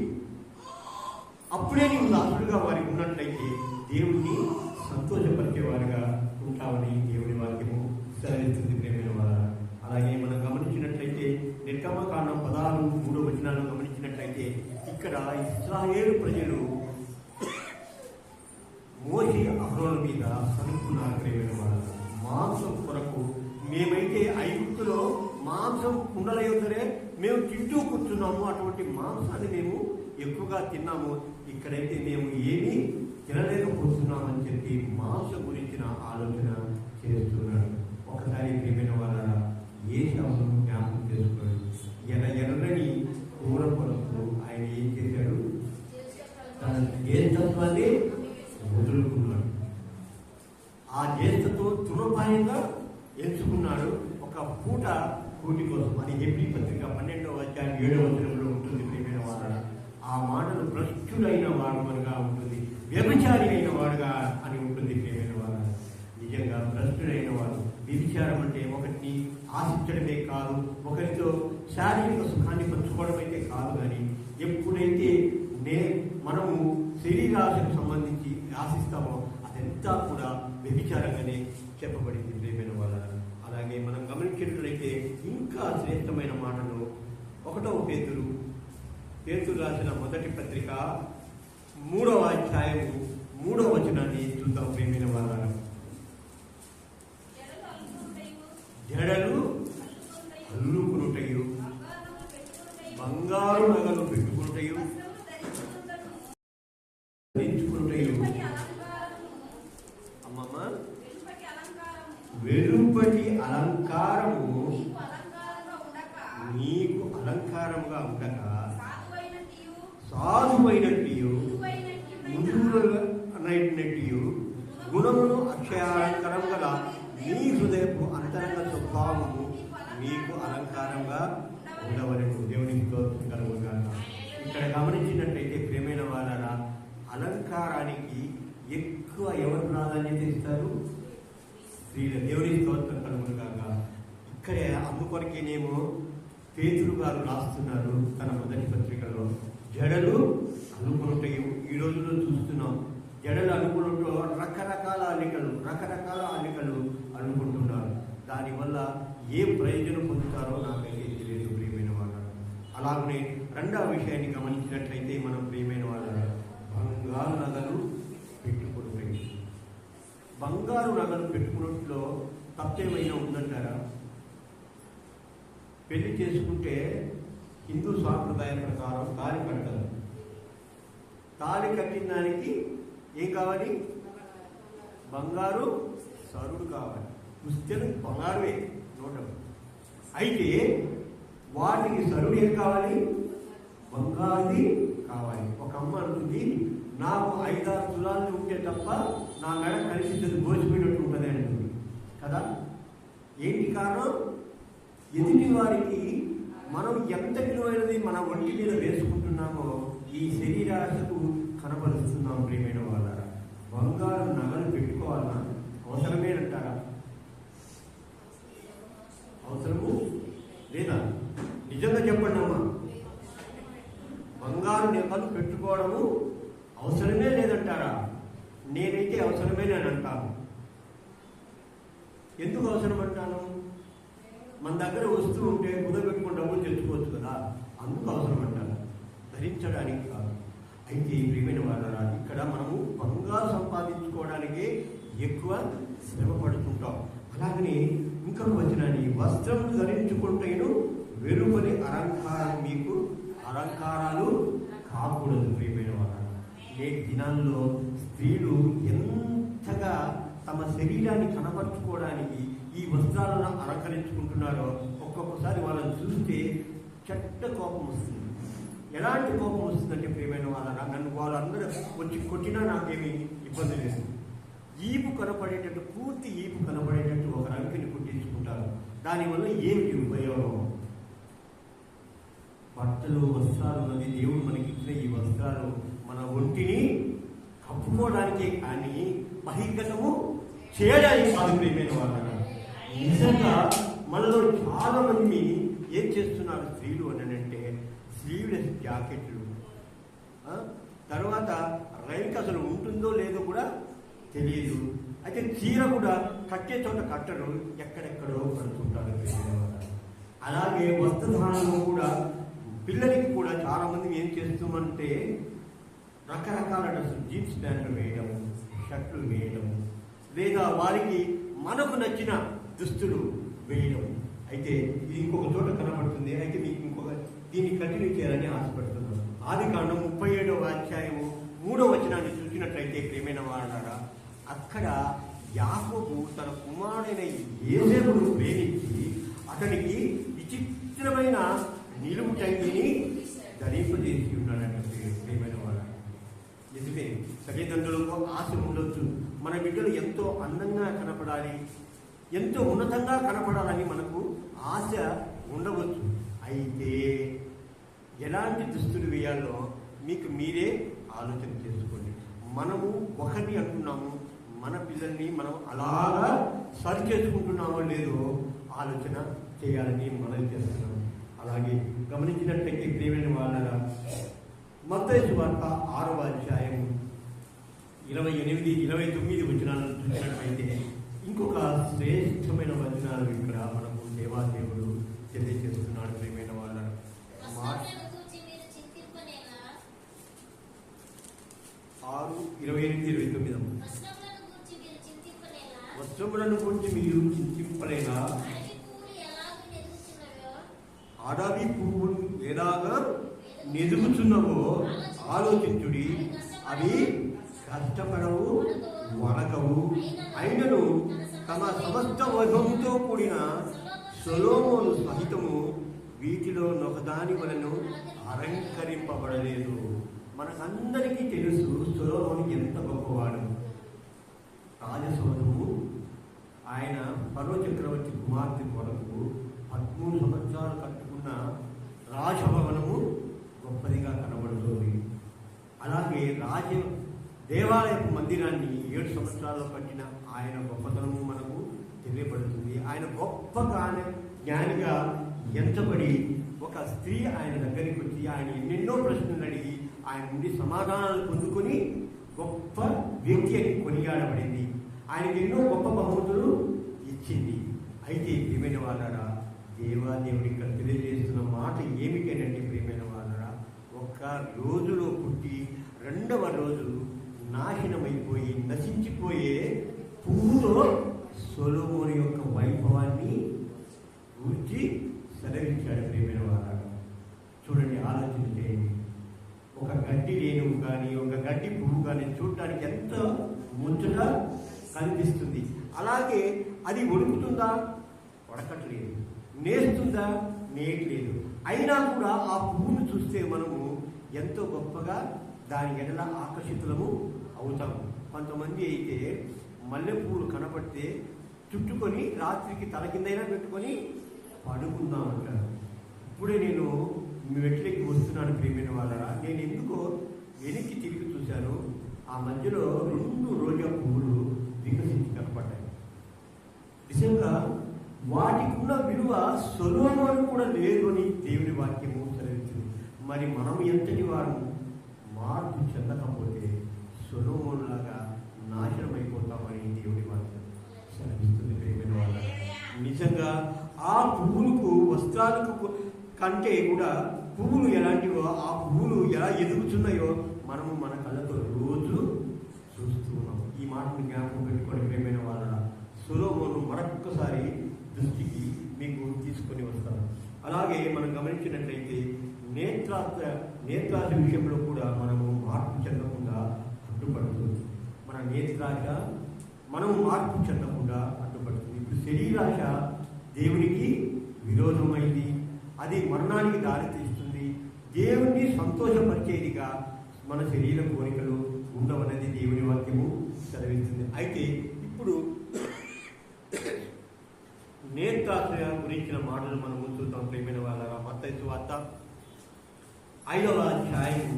అప్పుడే నీవు దాసుడుగా వారికి ఉన్నట్లయితే దేవుణ్ణి సంతోషపరిచేవారుగా ఉంటామని దేవుని వాక్యము సెలవిస్తుంది ప్రేమైన వారు. అలాగే మనం గమనించినట్లయితే నిర్గమకాండం 16:3 గమనించినట్లయితే ఇక్కడ ఇశ్రాయేలు ప్రజలు మోషే అహరోనుల మీద సనుక్కున్నారు ప్రేమైన వారు. మాంసం కొరకు మేమైతే ఐగుప్తులో మాంసం కుండలయ్యే మేము తింటూ కూర్చున్నాము, అటువంటి మాంసాన్ని మేము ఎక్కువగా తిన్నాము, ఇక్కడైతే మేము ఏమీ తినలేకపోతున్నామని చెప్పి మాంసం గురించిన ఆలోచన చేస్తున్నాడు. ఒకసారి ప్రియమైన వాళ్ళ ఏశావును జ్ఞాపకం చేసుకోండి. ఎర్రని కూర కొరకు ఆయన ఏం చేశాడు? తన జ్యేష్ఠత్వాన్ని వదులుకున్నాడు. ఆ జ్యేష్ఠతో తృణపాయంగా ఎంచుకున్నాడు ఒక పూట కూటి కోసం. అది హెబ్రీ పత్రిక 12:7 ఉంటుంది ప్రియమైన వాళ్ళ. ఆ మాటలు భ్రష్టుడైన వాడుగా ఉంటుంది, వ్యభిచారి అయిన వాడుగా అని ఉంటుంది ప్రియమైన వాళ్ళ. నిజంగా భ్రష్టుడైన వాడు. వ్యభిచారం అంటే ఒకటిని ఆశించడమే కాదు, ఒకరితో శారీరక సుఖాన్ని పంచుకోవడం అయితే కాదు. కానీ ఎప్పుడైతే మనము శరీరాశకు సంబంధించి ఆశిస్తామో అదంతా కూడా వ్యభిచారంగానే చెప్పబడింది ప్రియమైన వాళ్ళ. అలాగే మనం గమనించినట్లయితే ఇంకా శ్రేష్టమైన మాటలు 1 పేతురు రాసిన మొదటి పత్రిక 3వ అధ్యాయము 3వ వచనాన్ని చూద్దాం ప్రియమైన వాళ్ళ. జడలు అల్లుకునుటయు బంగారు నగలు పెట్టుకునుటయు ధరించుకునుటయు అమ్మమ్మ వెలుపటి అలంకారము నీకు అలంకారముగా ఉండక సాధువైనట్టు మృదువులైనట్టు గుణమును అక్షయాలంకారం గల నీ హృదయపు అంతరంగ స్వభావము నీకు అలంకారంగా ఉండవలను. దేవునికి కలుగుగా. ఇక్కడ గమనించినట్లయితే ప్రేమైన వాళ్ళ అలంకారానికి ఎక్కువ ఎవరు ప్రాధాన్యత ఇస్తారు? స్త్రీలు. దేవునికి స్తోత్రం కలుగుగా. ఇక్కడే అందుకొరకేనేమో పేతురు గారు రాస్తున్నారు తన మొదటి పత్రికలో, జడలు అనుకున్నట్టు ఈ రోజుల్లో చూస్తున్నాం. జడలు అనుకున్నట్టు రకరకాల అల్లికలు అనుకుంటున్నారు. దానివల్ల ఏ ప్రయోజనం పొందుతారో నాకైతే తెలియదు ప్రియమైన వాళ్ళు. అలాగనే రెండవ విషయాన్ని గమనించినట్లయితే మనం ప్రియమైన వాళ్ళ బంగారు నగలు పెట్టుకుంటాయి. బంగారు నగలు పెట్టుకున్నట్లో తప్పేమైనా ఉందంటారా? పెళ్లి చేసుకుంటే హిందూ సాంప్రదాయం ప్రకారం తాళి కడతారు. తాళి కట్టిన దానికి ఏం కావాలి? బంగారు సరుడు కావాలి. పుస్తెలు బంగారువే నోటం. అయితే వాటికి సరుడు ఏం కావాలి? బంగారుది కావాలి. ఒక అమ్మ అంటుంది, నాకు 5-6 తులాలు ఉంటే తప్ప నా మెడ కలిసి దోచిపోయినట్టు ఉంటుంది అంటుంది కదా. ఏంటి కారణం? ఎదుటి వారికి మనం ఎంత విలువైనది మన ఒంటి మీద వేసుకుంటున్నామో ఈ శరీరాశకు కనబరుస్తున్నాం ప్రియమైన వాళ్ళ. బంగారు నగలు పెట్టుకోవాలన్నా అవసరమేనంటారా? అవసరము లేదా? నిజంగా చెప్పండి అమ్మా. బంగారు నెపలు పెట్టుకోవడము అవసరమే లేదంటారా? నేనైతే అవసరమే నేను అంటాను. ఎందుకు అవసరం అంటాను? మన దగ్గర వస్తువు ఉంటే కుదపెట్టుకుని డబ్బులు తెచ్చుకోవచ్చు కదా, అందుకు అవసరం అంటారు, ధరించడానికి కాదు. అయితే ప్రియమైన వాళ్ళరా, ఇక్కడ మనము బంగారు సంపాదించుకోవడానికి ఎక్కువ శ్రమ పడుతుంటాం. అలాగనే ఇంకొక వచనాన్ని, వస్త్రం ధరించుకుంటేను వెలుపలి అలంకారం మీకు అలంకారాలు కాకూడదు. ప్రియమైన వాళ్ళ, నేటి దినాల్లో స్త్రీలు ఎంతగా తమ శరీరాన్ని కనపరుచుకోవడానికి ఈ వస్త్రాలను అలంకరించుకుంటున్నారో ఒక్కొక్కసారి వాళ్ళని చూస్తే చెడ్డ కోపం వస్తుంది. ఎలాంటి కోపం వస్తుందంటే ప్రియమైన వాళ్ళ, నన్ను వాళ్ళందరూ వచ్చి కొట్టినా నాకేమీ ఇబ్బంది లేదు. ఈపు కనపడేటట్టు, పూర్తి ఈపు కనపడేటట్టు ఒక రంగుని కుట్టించుకుంటారు. దానివల్ల ఏమిటి ఉపయోగం? బట్టలు, వస్త్రాలు అనేది దేవుడు మనకి ఇచ్చిన ఈ వస్త్రాలు మన ఒంటిని కప్పుకోవడానికే కానీ బహిర్గతము చేయడానికి కాదు. ప్రియమైన వాళ్ళ, నిజంగా మనలో చాలా మంది ఏం చేస్తున్నారు స్త్రీలు అని అంటే, స్లీవ్లెస్ జాకెట్లు, తర్వాత రైక్ అసలు ఉంటుందో లేదో కూడా తెలియదు. అయితే చీర కూడా కట్టే చోట కట్టరు, ఎక్కడెక్కడో కడుతుంటారు. అలాగే వస్త్రధారణలో కూడా పిల్లలకి కూడా చాలా మంది ఏం చేస్తామంటే రకరకాల డ్రెస్సులు, జీన్స్ ప్యాంట్లు వేయడం, షర్ట్లు వేయడం, లేదా వారికి మనకు నచ్చిన దుస్తులు వేయడం. అయితే ఇది ఇంకొక చోట కనబడుతుంది. అయితే మీకు ఇంకొక దీన్ని కంటిన్యూ చేయాలని ఆశపడుతున్నాను. ఆదికాండం 37వ అధ్యాయము 3వ వచనాన్ని చూసినట్లయితే ప్రియమైన వాళ్ళారా, అక్కడ యాకోబు తన కుమారుడైన యోసేపును ప్రేమించి అతనికి విచిత్రమైన నిలువు టంగిని ధరింపజేసి ఉన్నాడంటే ప్రియమైన వాళ్ళ. నిజమే, తల్లిదండ్రులకు ఆశ ఉండొచ్చు, మన బిడ్డలు ఎంతో అందంగా కనపడాలి, ఎంతో ఉన్నతంగా కనపడాలని మనకు ఆశ ఉండవచ్చు. అయితే ఎలాంటి దుస్తులు వేయాలో మీకు మీరే ఆలోచన చేసుకోండి. మనము ఒకటి అంటున్నాము, మన పిల్లల్ని మనం అలాగా సరి చేసుకుంటున్నామో లేదో ఆలోచన చేయాలని మనం చేస్తున్నాము. అలాగే గమనించినట్లయితే ప్రియమైన వాళ్ళ, మత్తయి సువార్త 6వ అధ్యాయం 28, 29 వచనాలను చూసినట్లయితే ఇంకొక శ్రేష్టమైన వచనాలు ఇక్కడ మనకు దేవాదేవుడు తెలియజేస్తున్నాడు. ప్రియమైన వాళ్ళ, 6:28-29 వస్త్రములను గురించి మీరు చింతింపలేనా? అడవి పువ్వులు ఎలాగా నెదుగుచున్నవో ఆలోచించుడి. అవి కష్టపడవు, వణకవు, అయినను తమ సమస్త వైభవంతో కూడిన సొలొమోను సహితము వీటిలో ఒకదాని వలన అలంకరింపబడలేదు. మనకందరికీ తెలుసు సొలొమోను ఎంత గొప్పవాడు. రాజసౌధము ఆయన ఫరో చక్రవర్తి కుమార్తె కొరకు 13 సంవత్సరాలు కట్టుకున్న రాజభవనము గొప్పదిగా కనబడుతుంది. అలాగే దేవాలయపు మందిరాన్ని 7 సంవత్సరాల్లో కట్టిన ఆయన గొప్పతనము మనకు తెలియబడుతుంది. ఆయన గొప్ప జ్ఞానిగా ఎంచబడి ఒక స్త్రీ ఆయన దగ్గరికి వచ్చి ఆయన ఎన్నెన్నో ప్రశ్నలు అడిగి ఆయన నుండి సమాధానాలు పొందుకొని గొప్ప వ్యక్తి అని కొనియాడబడింది. ఆయనకి ఎన్నో గొప్ప బహుమతులు ఇచ్చింది. అయితే ప్రియమైన వాళ్ళరా, దేవాదేవుడి ఇక్కడ తెలియజేస్తున్న మాట ఏమిటంటే ప్రియమైన వాళ్ళరా, ఒక్క రోజులో పుట్టి 2వ రోజు నాశనమైపోయి నశించిపోయే పువ్వులో సొలొమోను యొక్క వైభవాన్ని గురించి సెలవిచ్చాడు. ప్రియమైన వాళ్ళరా, చూడండి, ఆలోచన చేయండి. ఒక గడ్డి రేణువు కానీ ఒక గడ్డి పువ్వు కానీ చూడటానికి ఎంత ముచ్చగా కనిపిస్తుంది. అలాగే అది వణుకుతుందా? వడకట్లేదు. నేస్తుందా? నేయట్లేదు. అయినా కూడా ఆ పువ్వును చూస్తే మనము ఎంతో గొప్పగా దాని ఎడల ఆకర్షితులము అవుతాము. కొంతమంది అయితే మల్లె పువ్వులు కనపడితే చుట్టుకొని రాత్రికి తల కిందైనా పెట్టుకొని పడుకుందామంటారు. ఇప్పుడే నేను మెట్లకి వస్తున్నాను. ప్రియమైన వాళ్ళరా, నేను ఎందుకో వెనక్కి తిరిగి చూశాను. ఆ మధ్యలో 2 రోజా పువ్వులు వికసించి కనపడ్డాయి. నిజంగా వాటికి ఉన్న విలువ సొలొమోను కూడా లేదు అని దేవుని వాక్యము సెలవిస్తుంది. మరి మనం ఎంతటి వారు మార్పు చెందకపోతే సొలొమోను లాగా నాశనం అయిపోతామని దేవుని వాక్యం సెలవిస్తుంది. ప్రియమైన వాళ్ళ, నిజంగా ఆ పువ్వులకు వస్త్రాలకు కంటే కూడా పువ్వులు ఎలాంటివో, ఆ పువ్వులు ఎలా ఎదుగుతున్నాయో మనము మన కళ్ళతో రోజు చూస్తూ ఉన్నాం. ఈ మాటను జ్ఞాపకం పెట్టుకొని ప్రియమైన వాళ్ళ, సొలొమోను మరొక్కసారి దృష్టికి మీకు తీసుకొని వస్తాను. అలాగే మనం గమనించినట్లయితే నేత్రాశ విషయంలో కూడా మనము మార్పు చెందకుండా అడ్డుపడుతుంది. మన నేత్రాశ మనము మార్పు చెందకుండా అడ్డుపడుతుంది. ఇప్పుడు శరీరాశ దేవునికి విరోధమైంది, అది మరణానికి దారితీస్తుంది. దేవుణ్ణి సంతోషపరిచేదిగా మన శరీర కోరికలు ఉండవన్నది దేవుని వాక్యము సెలవిస్తుంది. అయితే ఇప్పుడు నేత్రాశ్రయ గురించిన మాటలు మనం చూద్దాం. ప్రియమైన వాళ్ళ, మత్తయి సువార్త 5వ అధ్యాయం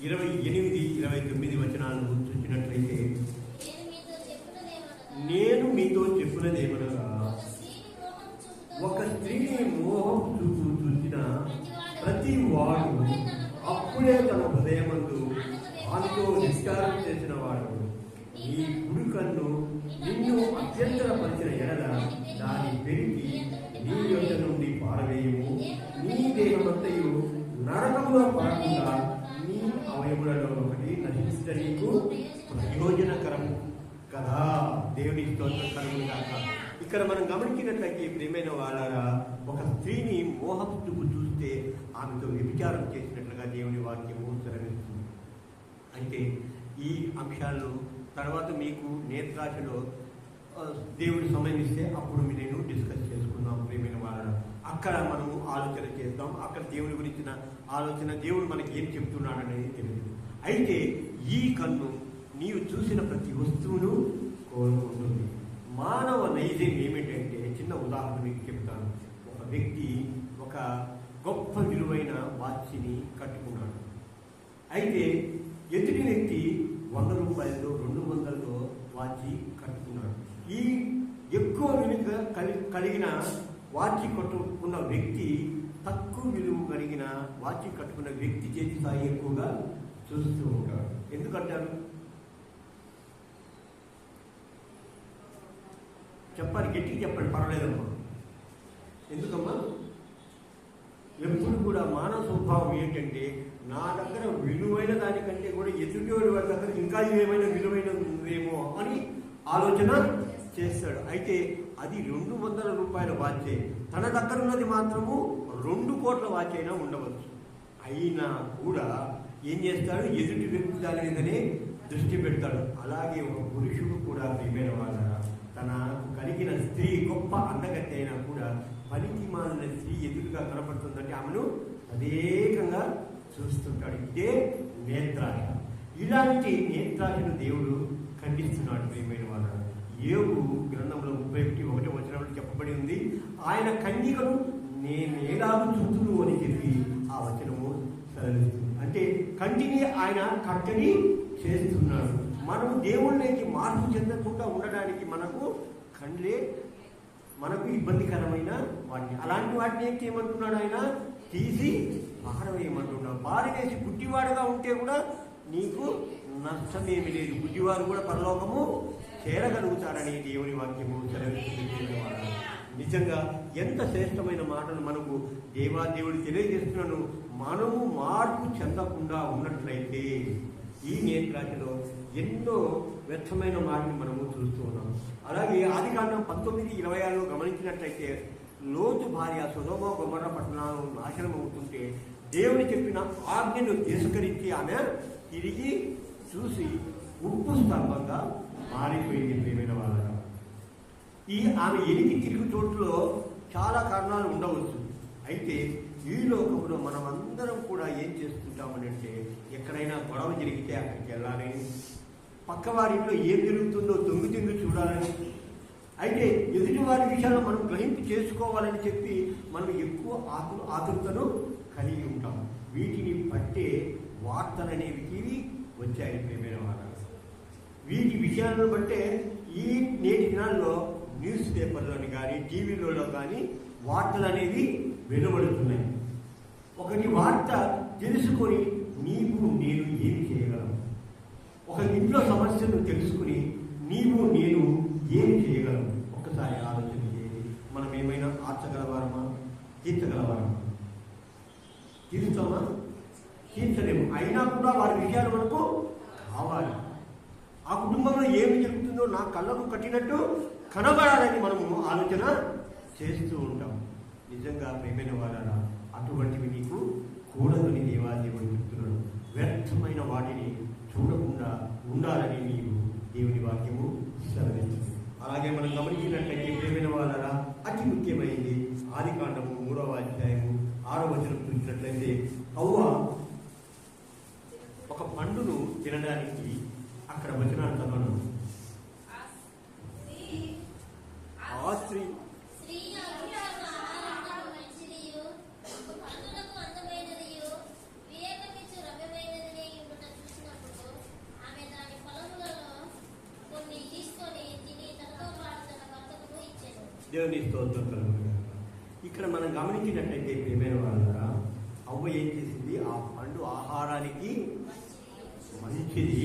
28-29 వచనాలను చూసినట్లయితే, నేను మీతో చెప్పినదేమనగా, ఒక స్త్రీని మోహం చూసిన ప్రతి వాడు అప్పుడే తన హృదయమందు ఆమెతో విచారం చేసిన వాడు, నీ కుడి కన్ను నిన్ను అభ్యంతరపరిచిన ఎడల దాని పెరిగి నీ యొద్ద నుండి పారవేయము, నీ దేహమంతయు నరకములో పడకుండా నీ అవయములలో ఒకటి నశించ నీకు ప్రయోజనకరము కదా. దేవుని స్తోత్రం కాక. ఇక్కడ మనం గమనించినట్లయితే ప్రియమైన వాళ్ళారా, ఒక స్త్రీని మోహపుకు చూస్తే ఆమెతో వ్యభిచారం చేసినట్లుగా దేవుని వాక్యము సెలవిస్తుంది. అంటే ఈ అంశాలను తర్వాత మీకు నేత్రాశలో దేవుడు సమయం ఇస్తే అప్పుడు నేను డిస్కస్ చేసుకుందాం. ప్రియమైన వాళ్ళను అక్కడ మనము ఆలోచన చేద్దాం. అక్కడ దేవుని గురించిన ఆలోచన, దేవుడు మనకి ఏం చెప్తున్నాడనేది తెలియదు. అయితే ఈ కన్ను నీవు చూసిన ప్రతి వస్తువును కోరుకుంటుంది. మానవ నైజం ఏమిటంటే, చిన్న ఉదాహరణ మీకు చెప్తాను. ఒక వ్యక్తి ఒక గొప్ప విలువైన వాచ్ని కట్టుకున్నాడు. అయితే ఎదుటి వ్యక్తి 100 రూపాయలు 200 వాచి కట్టుకున్నాడు. ఈ ఎక్కువ విలువ కలిగిన వాచి కట్టుకున్న వ్యక్తి తక్కువ విలువ కలిగిన వాచి కట్టుకున్న వ్యక్తి చేతి స్థాయి ఎక్కువగా చూస్తూ ఉంటాడు. ఎందుకంటారు చెప్పాలి, గట్టిగా చెప్పండి, పర్వాలేదమ్మా. ఎందుకమ్మా? ఎప్పుడు కూడా మానవ స్వభావం ఏంటంటే, నా దగ్గర విలువైన దానికంటే కూడా ఎదుటి వాడి దగ్గర ఇంకా ఏమైనా విలువైన ఉందేమో అని ఆలోచన చేస్తాడు. అయితే అది 200 రూపాయల వాచే, తన దగ్గర ఉన్నది మాత్రము 2 కోట్ల వాచ్ అయినా ఉండవచ్చు. అయినా కూడా ఏం చేస్తాడు? ఎదుటి వ్యక్తి దాని మీదనే దృష్టి పెడతాడు. అలాగే ఒక పురుషుడు కూడా ప్రియమైన వాళ్ళ, తన కలిగిన స్త్రీ గొప్ప అందగత్తి అయినా కూడా పనికి మాలిన స్త్రీ ఎదురుగా కనపడుతుందంటే ఆమెను అదేకంగా చూస్తుంటాడు. ఇదే నేత్రాశ. ఇలాంటి నేత్రాశను దేవుడు ఖండిస్తున్నాడు. ప్రియమైన వాళ్ళ, యోబు గ్రంథంలో 31వ వచనంలో చెప్పబడి ఉంది, ఆయన కన్యకను నేను ఎలాగూ చూతును అని చెప్పి ఆ వచనము సెలవిస్తుంది. అంటే కంటిని ఆయన కట్టడి చేస్తున్నాడు. మనము దేవుళ్ళకి మార్పు చెందకుండా ఉండడానికి మనకు కండ్లే మనకు ఇబ్బందికరమైన వాటిని, అలాంటి వాటిని ఏంటి ఏమంటున్నాడు? ఆయన తీసి పారవేయమంటున్నాడు. పారవేసి గుడ్డివాడుగా ఉంటే కూడా నీకు నష్టమేమి లేదు, గుడ్డివారు కూడా పరలోకము చేరగలుగుతారని దేవుని వాక్యము సెలవిస్తుంది. నిజంగా ఎంత శ్రేష్టమైన మాటలు మనకు దేవాదేవుడు తెలియజేస్తున్నాను. మనము మార్పు చెందకుండా ఉన్నట్లయితే ఈ నేత్రాశలో ఎన్నో వ్యర్థమైన మాటలు మనము చూస్తూ ఉన్నాం. అలాగే ఆదికాండం 19:26 గమనించినట్లయితే, లోతు భార్య సొదొమ గొమొర్రా పట్టణాలు నాశనం అవుతుంటే దేవుని చెప్పిన ఆజ్ఞను తిరస్కరించి ఆమె తిరిగి చూసి ఉప్పు స్తంభంగా మారిపోయింది. ప్రియమైన వాళ్ళ, ఈ ఆమె ఎనికి తిరుగు చోట్లో చాలా కారణాలు ఉండవచ్చు. అయితే ఈ లోకంలో మనం అందరం కూడా ఏం చేస్తుంటామని అంటే, ఎక్కడైనా గొడవ జరిగితే అక్కడికి వెళ్ళాలని, పక్కవారింట్లో ఏం జరుగుతుందో తొంగి చూడాలని, అయితే ఎదుటివారి విషయాలు మనం గ్రహింపు చేసుకోవాలని చెప్పి మనం ఎక్కువ ఆతృతను కలిగి ఉంటాం. వీటిని పట్టే వార్తలు అనేవి వచ్చాయి. ప్రియమైన వాళ్ళ, వీటి విషయాలను బట్టే ఈ నేటి దినాల్లో న్యూస్ పేపర్లోని కానీ టీవీలలో కానీ వార్తలు అనేవి వెలువడుతున్నాయి. ఒకటి వార్త తెలుసుకొని నీవు నేను ఏమి చేయగలం? ఒక ఇంట్లో సమస్యను తెలుసుకుని నీవు నేను ఏమి చేయగలం? ఒక్కసారి ఆలోచన చేయండి. మనం ఏమైనా ఆర్చగలవారమా? తీర్చగలవారమా? తీరుస్తామా? తీర్చలేము. అయినా కూడా వారి విషయాలు మనకు కావాలి. ఆ కుటుంబంలో ఏమి జరుగుతుందో నా కళ్ళకు కట్టినట్టు కనబడాలని మనము ఆలోచన చేస్తూ ఉంటాం. నిజంగా ప్రేమైన వారారా, అటువంటివి నీకు కూడదని దేవాదేవుడు చెప్తున్నాడు. వ్యర్థమైన వాటిని చూడకుండా ఉండాలని నీవు దేవుని వాక్యము సెలవిస్తుంది. అలాగే మనం గమనించినట్లయితే ప్రేమైన వారారా, అతి ముఖ్యమైనది ఆదికాండము 3వ అధ్యాయము 6వ వచనం చూసినట్లయితే అవ్వ ఒక పండును తినడానికి అక్కడ వచనాన్ని చదవను. ఆ స్త్రీ దేవుని స్తోత్రం కలుగును. ఇక్కడ మనం గమనించినట్లయితే ప్రేమైన వాళ్ళ అవ్వ ఏం చేసింది? ఆ పండు ఆహారానికి మంచిది,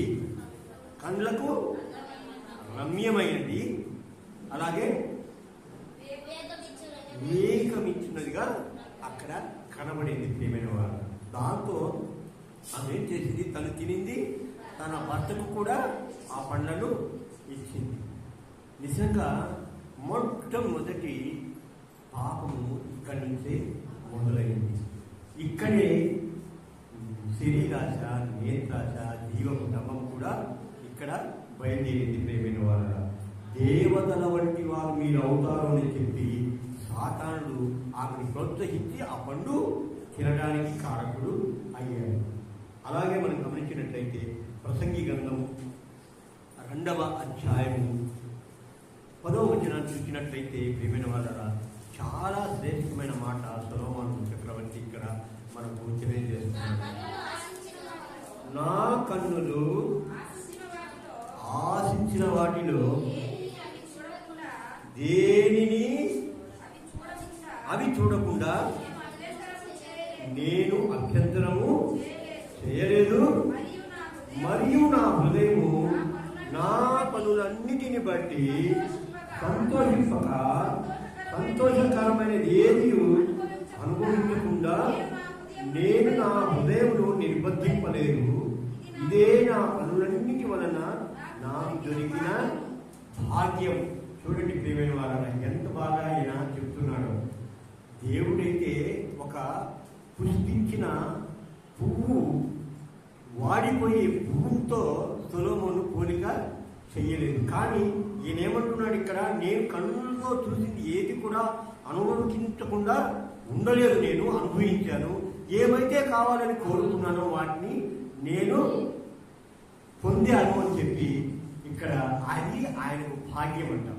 కళ్ళకు రమ్యమైనది, అలాగే వివేకమిచ్చినదిగా అక్కడ కనబడింది ప్రేమైన వాళ్ళు. దాంతో ఆమె ఏం చేసింది? తను తినింది, తన భర్తకు కూడా ఆ పండ్లను ఇచ్చింది. నిజంగా మొట్టమొదటి పాపము ఇక్కడి నుంచే మొదలైంది. ఇక్కడే శరీరాశ, నేత్రాశ, జీవపు ధర్మం కూడా ఇక్కడ బయలుదేరింది ప్రేమైన వాళ్ళ. దేవతల వంటి వారు మీరు అవుతారు అని చెప్పి సాతానుడు ఆమెను ప్రోత్సహించి ఆ పండు తినడానికి కారకుడు అయ్యాడు. అలాగే మనం గమనించినట్లయితే ప్రసంగి గ్రంథము 2వ అధ్యాయము 10వ వచనాన్ని చూసినట్లయితే ప్రేమైన వాళ్ళ చాలా శ్రేష్టమైన మాట సొలొమోను చక్రవర్తి ఇక్కడ మనకు తెలియజేస్తున్నారు. నా కన్నులు ఆశించిన వాటిలో దేనిని అవి చూడకుండా నేను అభ్యంతరము చేయలేదు, మరియు నా హృదయము నా పనులన్నిటిని బట్టి సంతోషింపక సంతోషకరమైనది ఏది అనుభవించకుండా నేను నా హృదయమును నిర్బంధింపలేదు. ఇదే నా పనులన్నిటి వలన నాకు దొరికిన భాగ్యం. చూడండి ప్రియమైన వాళ్ళ ఎంత బాగా ఆయన చెప్తున్నాడు. దేవుడైతే ఒక పుష్పించిన పువ్వు వాడిపోయే పువ్వుతో సొలొమోను పోలిక చెయ్యలేదు. కానీ ఈయన ఏమంటున్నాడు ఇక్కడ? నేను కళ్ళతో చూసింది ఏది కూడా అనుభవించకుండా ఉండలేదు, నేను అనుభవించాను. ఏమైతే కావాలని కోరుకున్నానో వాటిని నేను పొందాను అని చెప్పి ఇక్కడ అది ఆయనకు భాగ్యం అంటాం.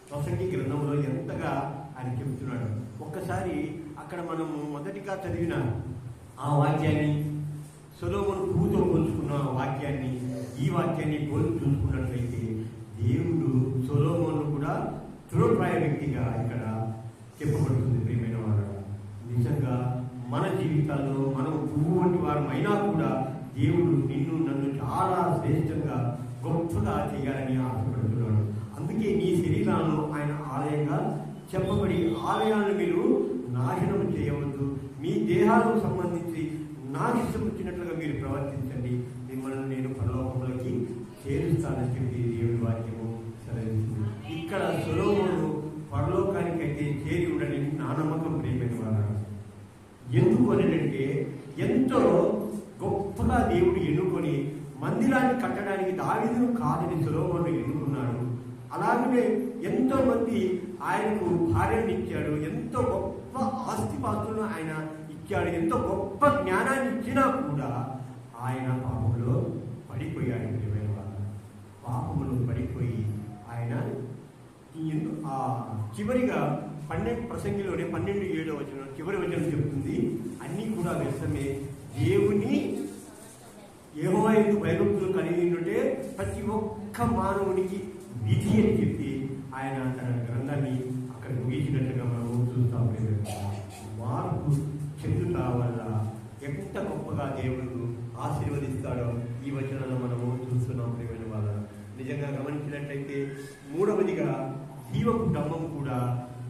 ప్రసంగి గ్రంథంలో ఎంతగా ఆయన చెబుతున్నాడు. ఒక్కసారి అక్కడ మనము మొదటిగా చదివిన ఆ వాక్యాన్ని, సొలొమోను పువ్వుతో పోల్చుకున్న వాక్యాన్ని, ఈ వాక్యాన్ని పోల్చి చూసుకున్నట్లయితే దేవుడు సొలొమోను కూడా తృణప్రాయ వ్యక్తిగా ఇక్కడ చెప్పబడుతుంది. ప్రియమైన వారు, నిజంగా మన జీవితాల్లో మనం పువ్వు వంటి వారం అయినా కూడా దేవుడు నిన్ను నన్ను చాలా శ్రేష్టంగా గొప్పగా చేయాలని ఆశపడుతున్నాడు. అందుకే నీ శరీరాలను ఆయన ఆలయంగా చెప్పబడి ఆలయాలను మీరు నాశనం చేయవద్దు, మీ దేహాలకు సంబంధించి నాకు ఇష్టం వచ్చినట్లుగా మీరు ప్రవర్తించండి, మిమ్మల్ని నేను పరలోకంలోకి చేరుస్తానని చెప్పి దేవుడి వాక్యము సెలవిస్తుంది. ఇక్కడ సొలొమోను పరలోకానికైతే చేరి ఉండని నా నమ్మకం ప్రియమైన వారు. ఎందుకు అనంటే ఎంతో గొప్పగా దేవుడు ఎన్నుకొని మందిరాన్ని కట్టడానికి దావీదును కాదని సొలొమోను ఎన్నుకున్నాడు. అలాగనే ఎంతో మంది ఆయనకు భార్యను ఇచ్చాడు, ఎంతో గొప్ప ఆస్తిపాస్తులను ఆయన ఇచ్చాడు, ఎంతో గొప్ప జ్ఞానాన్ని ఇచ్చినా కూడా ఆయన పాపంలో పడిపోయాడు. పాపములో పడిపోయి ఆయన చివరిగా ప్రసంగిలోనే 12:7 వచనం చివరి వచనం చెప్తుంది, అన్నీ కూడా వ్యర్థమే, దేవుని యెహోవా యందు భయభక్తులు కలిగి ఉంటే ప్రతి ఒక్క మానవునికి విధి అని చెప్పి ఆయన తన గ్రంథాన్ని అక్కడ ముగించినట్టుగా మనము చూస్తాం. మార్పు చెందుతా వల్ల ఎంత గొప్పగా దేవుడు ఆశీర్వదిస్తాడో ఈ వచనంలో మనము చూస్తున్నాం. ప్రియమైన వాళ్ళ నిజంగా గమనించినట్లయితే మూడవదిగా జీవ కుటుంబం కూడా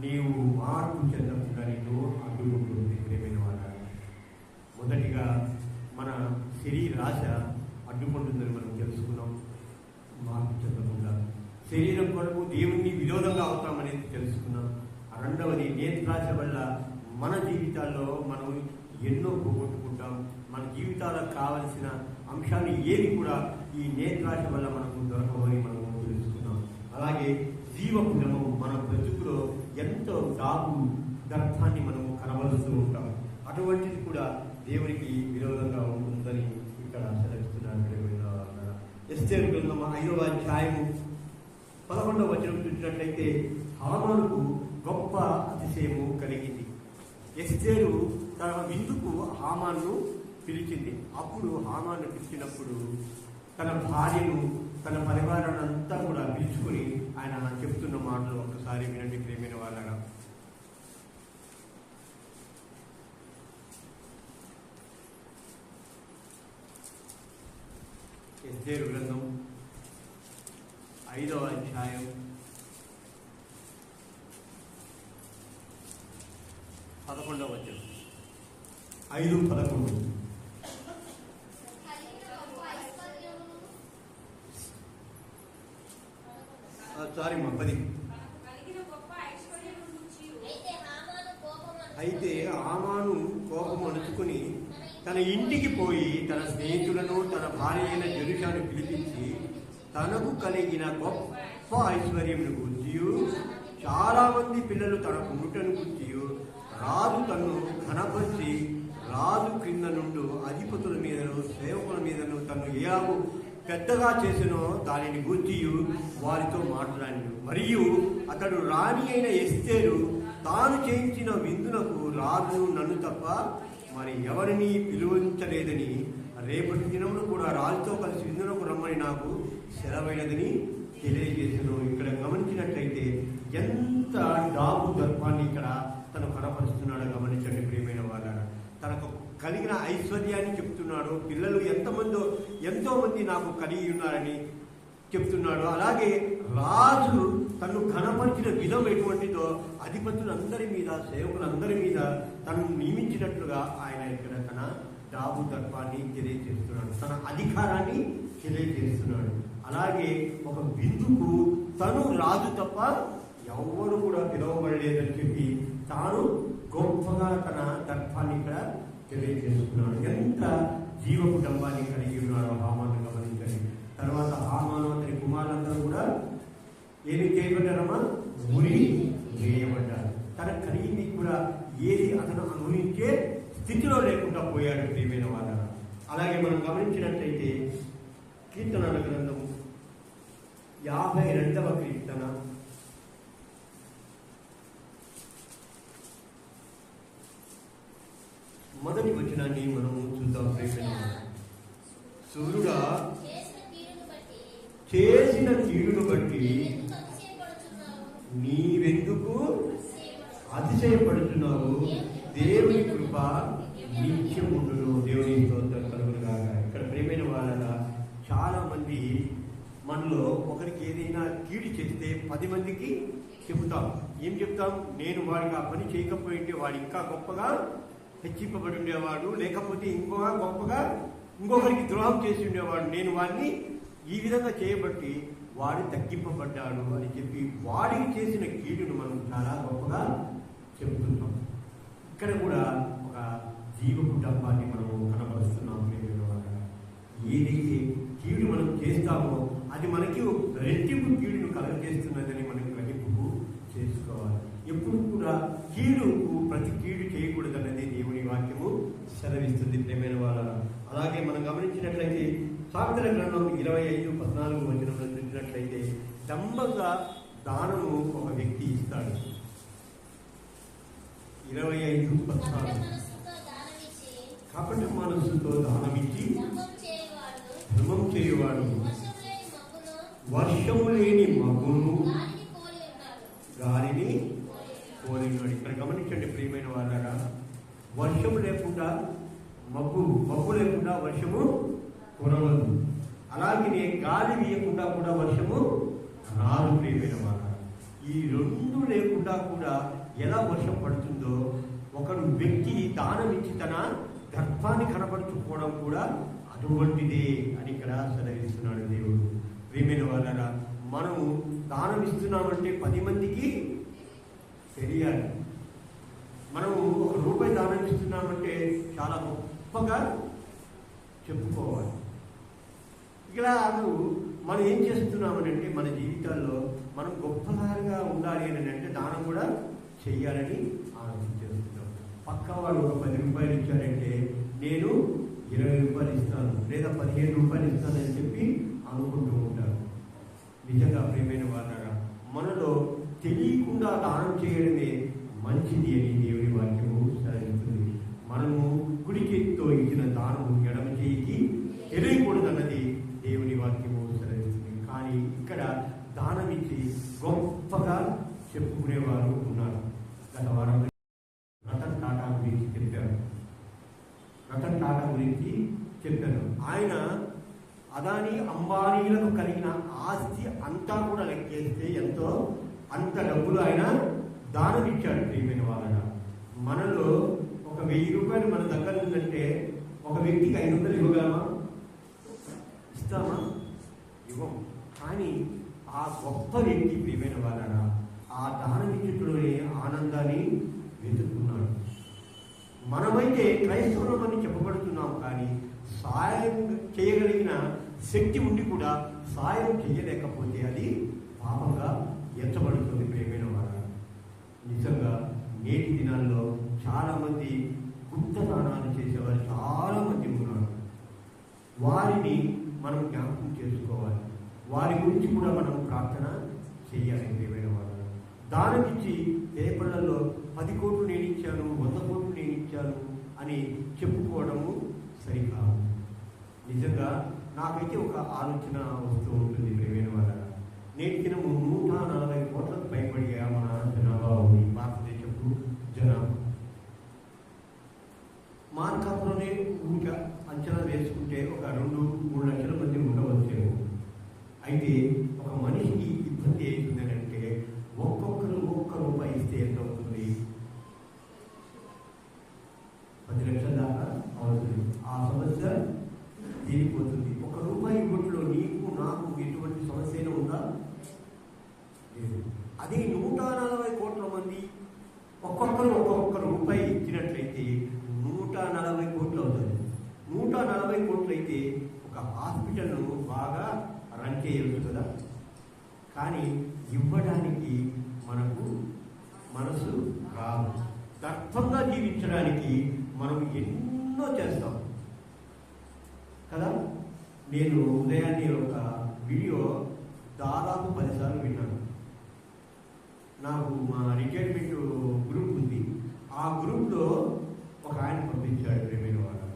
నీవు మార్పు చెందకుండా నీకు అడ్డుకుంటుంది. ప్రియమైన వాళ్ళ మొదటిగా మన శరీరాశ అడ్డుకుంటుందని మనం తెలుసుకున్నాం. మార్పు చెందకుండా శరీరం కొరకు దేవుణ్ణి విరోధంగా అవుతామనేది తెలుసుకున్నాం. రెండవది నేత్రాశ వల్ల మన జీవితాల్లో మనం ఎన్నో పోగొట్టుకుంటాం. మన జీవితాలకు కావలసిన అంశాలు ఏవి కూడా ఈ నేత్రాశ వల్ల మనకు దొరకవని మనం తెలుసుకున్నాం. అలాగే జీవపుణ్యము మన బ్రతుకులో ఎంతో దాగు గర్భాన్ని మనము కనబరుస్తూ ఉంటాం. అటువంటిది కూడా దేవునికి విరోధంగా ఉంటుందని ఇక్కడ సెలవిస్తున్నారు. ఎస్తేరు గ్రంథం 5వ అధ్యాయము 11వ వచనం చూసినట్లయితే హామానుకు గొప్ప అతిశయము కలిగింది. ఎస్తేరు తన విందుకు హామాను పిలిచింది. అప్పుడు హామాను పిలిచినప్పుడు తన భార్యను తన పరివారాన్ని అంతా కూడా పిలుచుకొని ఆయన చెప్తున్న మాటలు ఒక్కసారి వినండి. ప్రేమైన వాళ్ళగా ఎస్తేరు గ్రంథం 5వ అధ్యాయం 11వ వచనం 5:11 సారీ మా 10. అయితే హామాను కోపం అణుచుకుని తన ఇంటికి పోయి తన స్నేహితులను తన భార్య అయిన జెరుషాను పిలిపించి తనకు కలిగిన గొప్ప ఐశ్వర్యమును గుర్తియు చాలా మంది పిల్లలు తన ఉండుటను గుర్తియు రాజు తను ఘనపరిచి రాజు క్రింద నుండి అధిపతుల మీదను సేవకుల మీదను తను ఏలాగూ పెద్దగా చేసినో దానిని గూర్చియు వారితో మాట్లాడాడు. మరియు అతడు రాణి అయిన ఎస్తేరు తాను చేయించిన విందునకు రాజు నన్ను తప్ప మరి ఎవరిని పిలువించలేదని రేపటి దినమును కూడా రాజుతో కలిసి విందునకు రమ్మని నాకు సెలవైనదని తెలియజేసాను. ఇక్కడ గమనించినట్లయితే ఎంత డాబు దర్పాన్ని ఇక్కడ తను కనపరుస్తున్నాడో గమనించండి. ప్రియమైన వాళ్ళ తనకు కలిగిన ఐశ్వర్యాన్ని చెప్తున్నాడు. పిల్లలు ఎంతో మంది నాకు కలిగి ఉన్నారని చెప్తున్నాడు. అలాగే రాజు తను కనపరిచిన విధం ఎటువంటిదో అధిపతులందరి మీద సేవకులందరి మీద తను నియమించినట్లుగా ఆయన ఇక్కడ తన డాబు దర్పాన్ని తెలియజేస్తున్నాడు. తన అధికారాన్ని తెలియజేస్తున్నాడు. అలాగే ఒక విందుకు తను రాజు తప్ప ఎవరు కూడా పిలవబడలేదని చెప్పి తాను గొప్పగా తన దర్పాన్ని ఇక్కడ తెలియజేస్తున్నాడు. ఎంత జీవ కుటుంబాన్ని కలిగి ఉన్నాడో హామాను గమనించండి. తర్వాత హామాను అతని కుమారులందరూ కూడా ఏమి చేయబడ్డారమ్మా? ఉరి వేయబడ్డారు. తన కలిగింది కూడా ఏది అతను అనుభవించే స్థితిలో లేకుండా పోయాడు. ప్రియమైన వాళ్ళ అలాగే మనం గమనించినట్లయితే కీర్తనల గ్రంథం 52వ కీర్తన 1వ వచనాన్ని మనము చూద్దాం. ప్రియమైన సూర్యుడా చేసిన కీడును బట్టి నీవెందుకు అతిశయపడుతున్నావు? దేవుని కృప నిత్యముండును. దేవుని స్తోత్రం కలుగునుగాక. ఇక్కడ ప్రియమైన వాళ్ళ చాలా మంది మనలో ఒకరికి ఏదైనా కీడు చేస్తే 10 మందికి చెబుతాం. ఏం చెప్తాం? నేను వాడికి ఆ పని చేయకపోయింటే వాడు ఇంకా గొప్పగా హెచ్చింపబడి ఉండేవాడు, లేకపోతే గొప్పగా ఇంకొకరికి ద్రోహం చేసి ఉండేవాడు, నేను వాడిని ఈ విధంగా చేయబట్టి వాడు తగ్గింపబడ్డాడు అని చెప్పి వాడికి చేసిన కీడును మనం చాలా గొప్పగా చెబుతున్నాం. ఇక్కడ కూడా ఒక జీవ కుటుంబాన్ని మనము కనబరుస్తున్నాం. ఏదైతే కీడు మనం చేస్తామో అది మనకి రెట్టింపు కీడును కలగజేస్తున్నదని మనం గ్రహింపు చేసుకోవాలి. ఎప్పుడు కూడా కీడుకు ప్రతి కీడు చేయకూడదన్నది దేవుని వాక్యము సెలవిస్తుంది. ప్రియమైన వాళ్ళ అలాగే మనం గమనించినట్లయితే సామెతల గ్రంథం 25:14 వచనంలో చూసినట్లయితే దంభంగా దానము ఒక వ్యక్తి ఇస్తాడు. 25:14 కపట మనస్సుతో దానమిచ్చి ధర్మం చేయువాడు వర్షము లేని మబ్బును గాలిని కోరినాడు. ఇక్కడ గమనించండి ప్రియమైన వాళ్ళారా, వర్షము లేకుండా మబ్బు లేకుండా వర్షము కురవదు. అలాగే గాలి వీయకుండా కూడా వర్షము రాదు ప్రియమైన వాళ్ళ. ఈ రెండు లేకుండా కూడా ఎలా వర్షం పడుతుందో, ఒకడు వ్యక్తి దానం ఇచ్చి తన గర్భాన్ని కనపరుచుకోవడం కూడా అటువంటిదే అని ఇక్కడ సెలవిస్తున్నాడు దేవుడు. ప్రియమైన వాళ్ళారా, మనము దానం ఇస్తున్నామంటే 10 మందికి తెలియాలి. మనము ₹1 దానం ఇస్తున్నామంటే చాలా గొప్పగా చెప్పుకోవాలి. ఇలా మనం ఏం చేస్తున్నామనంటే మన జీవితాల్లో మనం గొప్పగా ఉండాలి అని అంటే దానం కూడా చెయ్యాలని ఆలోచించేస్తున్నాం. పక్క వాడు ఒక ₹10 ఇచ్చారంటే నేను ₹20 ఇస్తాను లేదా ₹15 ఇస్తానని చెప్పి అనుకుంటూ ఉంటారు. నిజంగా ప్రియమైన వాళ్ళగా మనలో తెలియకుండా దానం చేయడమే మంచిది అని దేవుని వాక్యము సెలవిస్తుంది. మనము కుడి చేతితో ఇచ్చిన దానము ఎడమ చేయికి తెలియకూడదన్నది దేవుని వాక్యము సెలవిస్తుంది. కానీ ఇక్కడ దానం ఇచ్చి గొప్పగా చెప్పుకునేవారు ఉన్నారు. గత వారం రతన్ టాటా గురించి చెప్పారు. ఆయన అదానీ అంబానీలకు కలిగిన ఆస్తి అంతా కూడా లెక్కేస్తే ఎంతో అంత డబ్బులు ఆయన దానం ఇచ్చాడు. ప్రియమైన వాళ్ళగా మనలో ఒక ₹1000 మన దగ్గర ఉందంటే ఒక వ్యక్తికి 500 ఇవ్వగలమా? ఇస్తామా? ఇవ్వం. కానీ ఆ గొప్ప వ్యక్తి ప్రియమైన వాళ్ళగా ఆ దానం ఇచ్చులోనే ఆనందాన్ని వెతుక్కున్నాడు. మనమైతే క్రైస్తవులం అని చెప్పబడుతున్నాం, కానీ సాయం చేయగలిగిన శక్తి ఉండి కూడా సాయం చేయలేకపోతే అది పాపంగా ఎంచబడుతుంది. ప్రియమైన వాళ్ళ, నిజంగా నేటి దినాల్లో చాలామంది గుప్త దానాలు చేసేవారు చాలామంది ఉన్నారు. వారిని మనం జ్ఞాపకం చేసుకోవాలి. వారి గురించి కూడా మనం ప్రార్థన చేయాలి. ప్రియమైన వాళ్ళ, దానం ఇచ్చి పేపర్లలో 10 కోట్లు నేను ఇచ్చాను, 100 కోట్లు నేను ఇచ్చాను అని చెప్పుకోవడము సరికాదు. నిజంగా నాకైతే ఒక ఆలోచన వస్తూ ఉంటుంది. ప్రియమైన వాళ్ళ, నేటి దినము 140 కోట్లకు పైబడిగా మన జనాభా ఉంది. భారతదేశపు జనాభా మార్కాపులోనే ఇంకా అంచనా వేసుకుంటే ఒక 2-3 లక్షల మంది ఉండవచ్చేమో. అయితే ఒక మనిషికి ఇబ్బంది అవుతుందనంటే ఒక్కొక్కరు ₹1 ఇస్తే ఎంత అవుతుంది? 10 లక్షల దాకా అవుతుంది. ఆ సమస్య తీరిపోతుంది. ₹1 ఇవ్వట్లో నీకు నాకు ఎటువంటి సమస్య అయినా ఉందా? లేదు. అదే 140 కోట్ల మంది ఒక్కొక్కరు ₹1 ఇచ్చినట్లయితే 140 కోట్లు అవుతుంది. 140 కోట్లు అయితే ఒక హాస్పిటల్ను బాగా రన్ చేయవచ్చు కదా. కానీ ఇవ్వడానికి మనకు మనసు రాదు. దర్పంగా జీవించడానికి మనం ఎన్నో చేస్తాం కదా. నేను ఉదయాన్నే ఒక వీడియో దాదాపు 10 సార్లు విన్నాను. నాకు మా రిటైర్మెంట్ గ్రూప్ ఉంది. ఆ గ్రూప్లో ఒక ఆయన పంపించాడు. ప్రేమైన వాడు,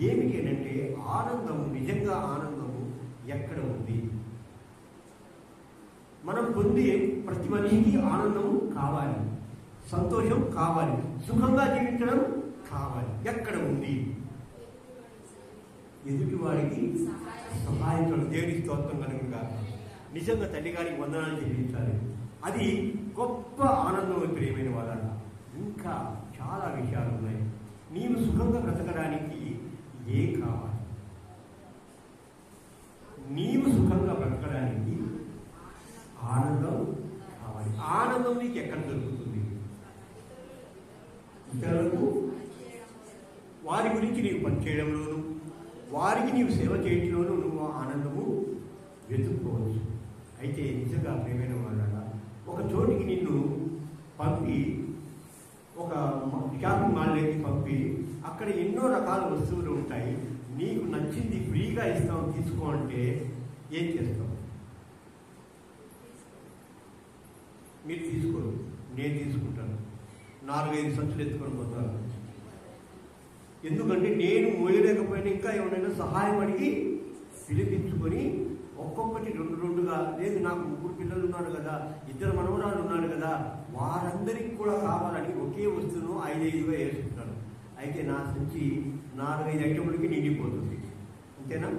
ఏమిటి అంటే ఆనందము, నిజంగా ఆనందము ఎక్కడ ఉంది? మనం పొందే ప్రతి మనిషికి ఆనందం కావాలి, సంతోషం కావాలి, సుఖంగా జీవించడం కావాలి. ఎక్కడ ఉంది? ఎదుటివాడికి సహాయించడం. దేవుని స్తోత్రం కనుక నిజంగా తల్లి గారికి వందనాలు చెల్లించాలి. అది గొప్ప ఆనందం. ప్రియమైన వాళ్ళ, ఇంకా చాలా విషయాలు ఉన్నాయి. నీవు సుఖంగా బ్రతకడానికి ఏం కావాలి? నీవు సుఖంగా బ్రతకడానికి ఆనందం కావాలి. ఆనందం నీకు ఎక్కడ దొరుకుతుంది? ఇతరులకు వారి గురించి నీవు పనిచేయడంలోనూ, వారికి నీవు సేవ చేయడంలోనూ నువ్వు ఆనందము వెతుక్కోవచ్చు. అయితే నిజంగా ప్రియమైన వాళ్ళ, ఒక చోటికి నిన్ను పంపి ఒక షాపింగ్ మాల్లోకి పంపి అక్కడ ఎన్నో రకాల వస్తువులు ఉంటాయి, నీకు నచ్చింది ఫ్రీగా ఇస్తాం తీసుకో అంటే ఏం చేస్తాం? మీరు తీసుకోరు, నేను తీసుకుంటాను. 4-5 సంచులు ఎత్తుకొని పోతాను. ఎందుకంటే నేను మోయలేకపోయినా ఇంకా ఎవరైనా సహాయం అడిగి పిలిపించుకొని ఒక్కొక్కటి రెండు రెండుగా, లేదు నాకు 3 పిల్లలు ఉన్నారు కదా, 2 మనవరాలు ఉన్నారు కదా, వారందరికీ కూడా కావాలని ఒకే వస్తువును 5-5గా వేసుకుంటాను. అయితే నా సంచి 4-5 ఐటములకి నిండిపోతుంది. అంతేనా?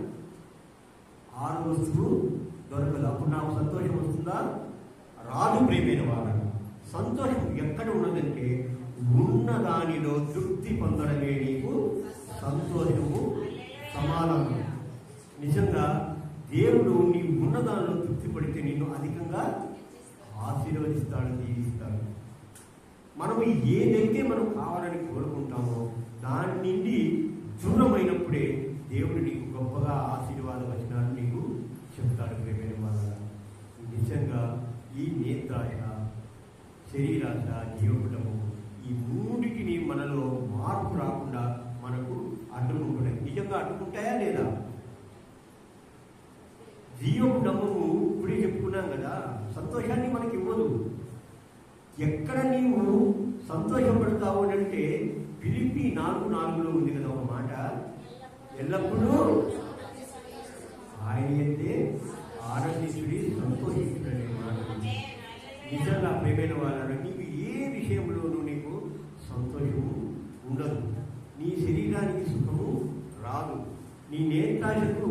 6 వస్తువు దొరకదు. అప్పుడు నాకు సంతోషం వస్తుందా? రాదు. ప్రియమైన వారు, సంతోషం ఎక్కడ ఉన్నదంటే ఉన్న దానిలో తృప్తి పొందడమే నీకు సంతోషము, సమాధానం. నిజంగా దేవుడు నీ ఉన్న దానిలో తృప్తి పడితే నిన్ను అధికంగా ఆశీర్వదిస్తాడు, దీవిస్తాడు. మనము ఏదైతే మనం కావాలని కోరుకుంటామో దాని నుండి దూరమైనప్పుడే దేవుడు నీకు గొప్పగా ఆశీర్వాద వచనాలు నీకు చెప్తాడు. ప్రియమైన వాళ్ళ, నిజంగా ఈ నేత్రాశ, శరీరాశ, జీవకుటము, ఈ మూడిటిని మనలో మార్పు రాకుండా మనకు అడ్డుకుంటున్నాయి. నిజంగా అడ్డుకుంటాయా లేదా? జీవకుటము ఇప్పుడే చెప్పుకున్నాం కదా, సంతోషాన్ని మనకి ఇవ్వదు. ఎక్కడ నీవు సంతోషపడతావు అంటే ఫిలిప్పీ 4:4 ఉంది కదా ఒక మాట, ఎల్లప్పుడూ ఆయన అయితే ఆనందించుడి, సంతోషించుడనే మాట. నిజంగా ప్రేమైన వాళ్ళ, నీకు ఏ విషయంలోనూ నీకు సంతోషము ఉండదు. నీ శరీరానికి సుఖము రాదు, నీ నేత్రాశకు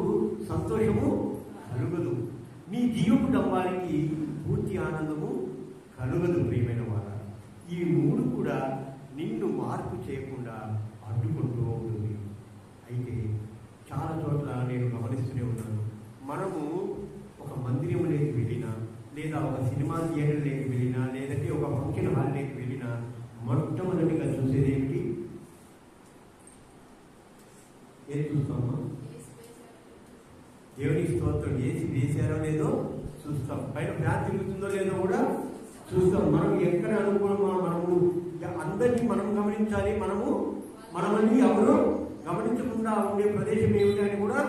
సంతోషము కలుగదు, నీ జీవపు డబ్బానికి పూర్తి ఆనందము కలుగదు. ప్రియమైన వాళ్ళ, ఈ 3 కూడా నిన్ను మార్పు చేయకుండా అడ్డుకుంటూ ఉంటుంది. అయితే చాలా చోట్ల నేను గమనిస్తూనే ఉన్నాను, మనము ఒక మందిరంలోకి వెళ్ళినా, లేదా ఒక సినిమా థియేటర్లోకి వెళ్ళినా, లేదంటే ఒక ఫంక్షన్ హాల్లోకి వెళ్ళినా మొట్టమొదటిగా చూసేది ఏమిటి? ఏం చూస్తామా? దేవుని స్తోత్రం. ఏసి వేసారో లేదో చూస్తాం, పైన ఫ్యాన్ తిరుగుతుందో లేదో కూడా చూస్తాం. మనం ఎక్కడ అనుకూలమా, మనము అందరినీ మనం గమనించాలి, మనమని ఎవరు గమనించకుండా ఉండే ప్రదేశం ఏమిటి అని కూడా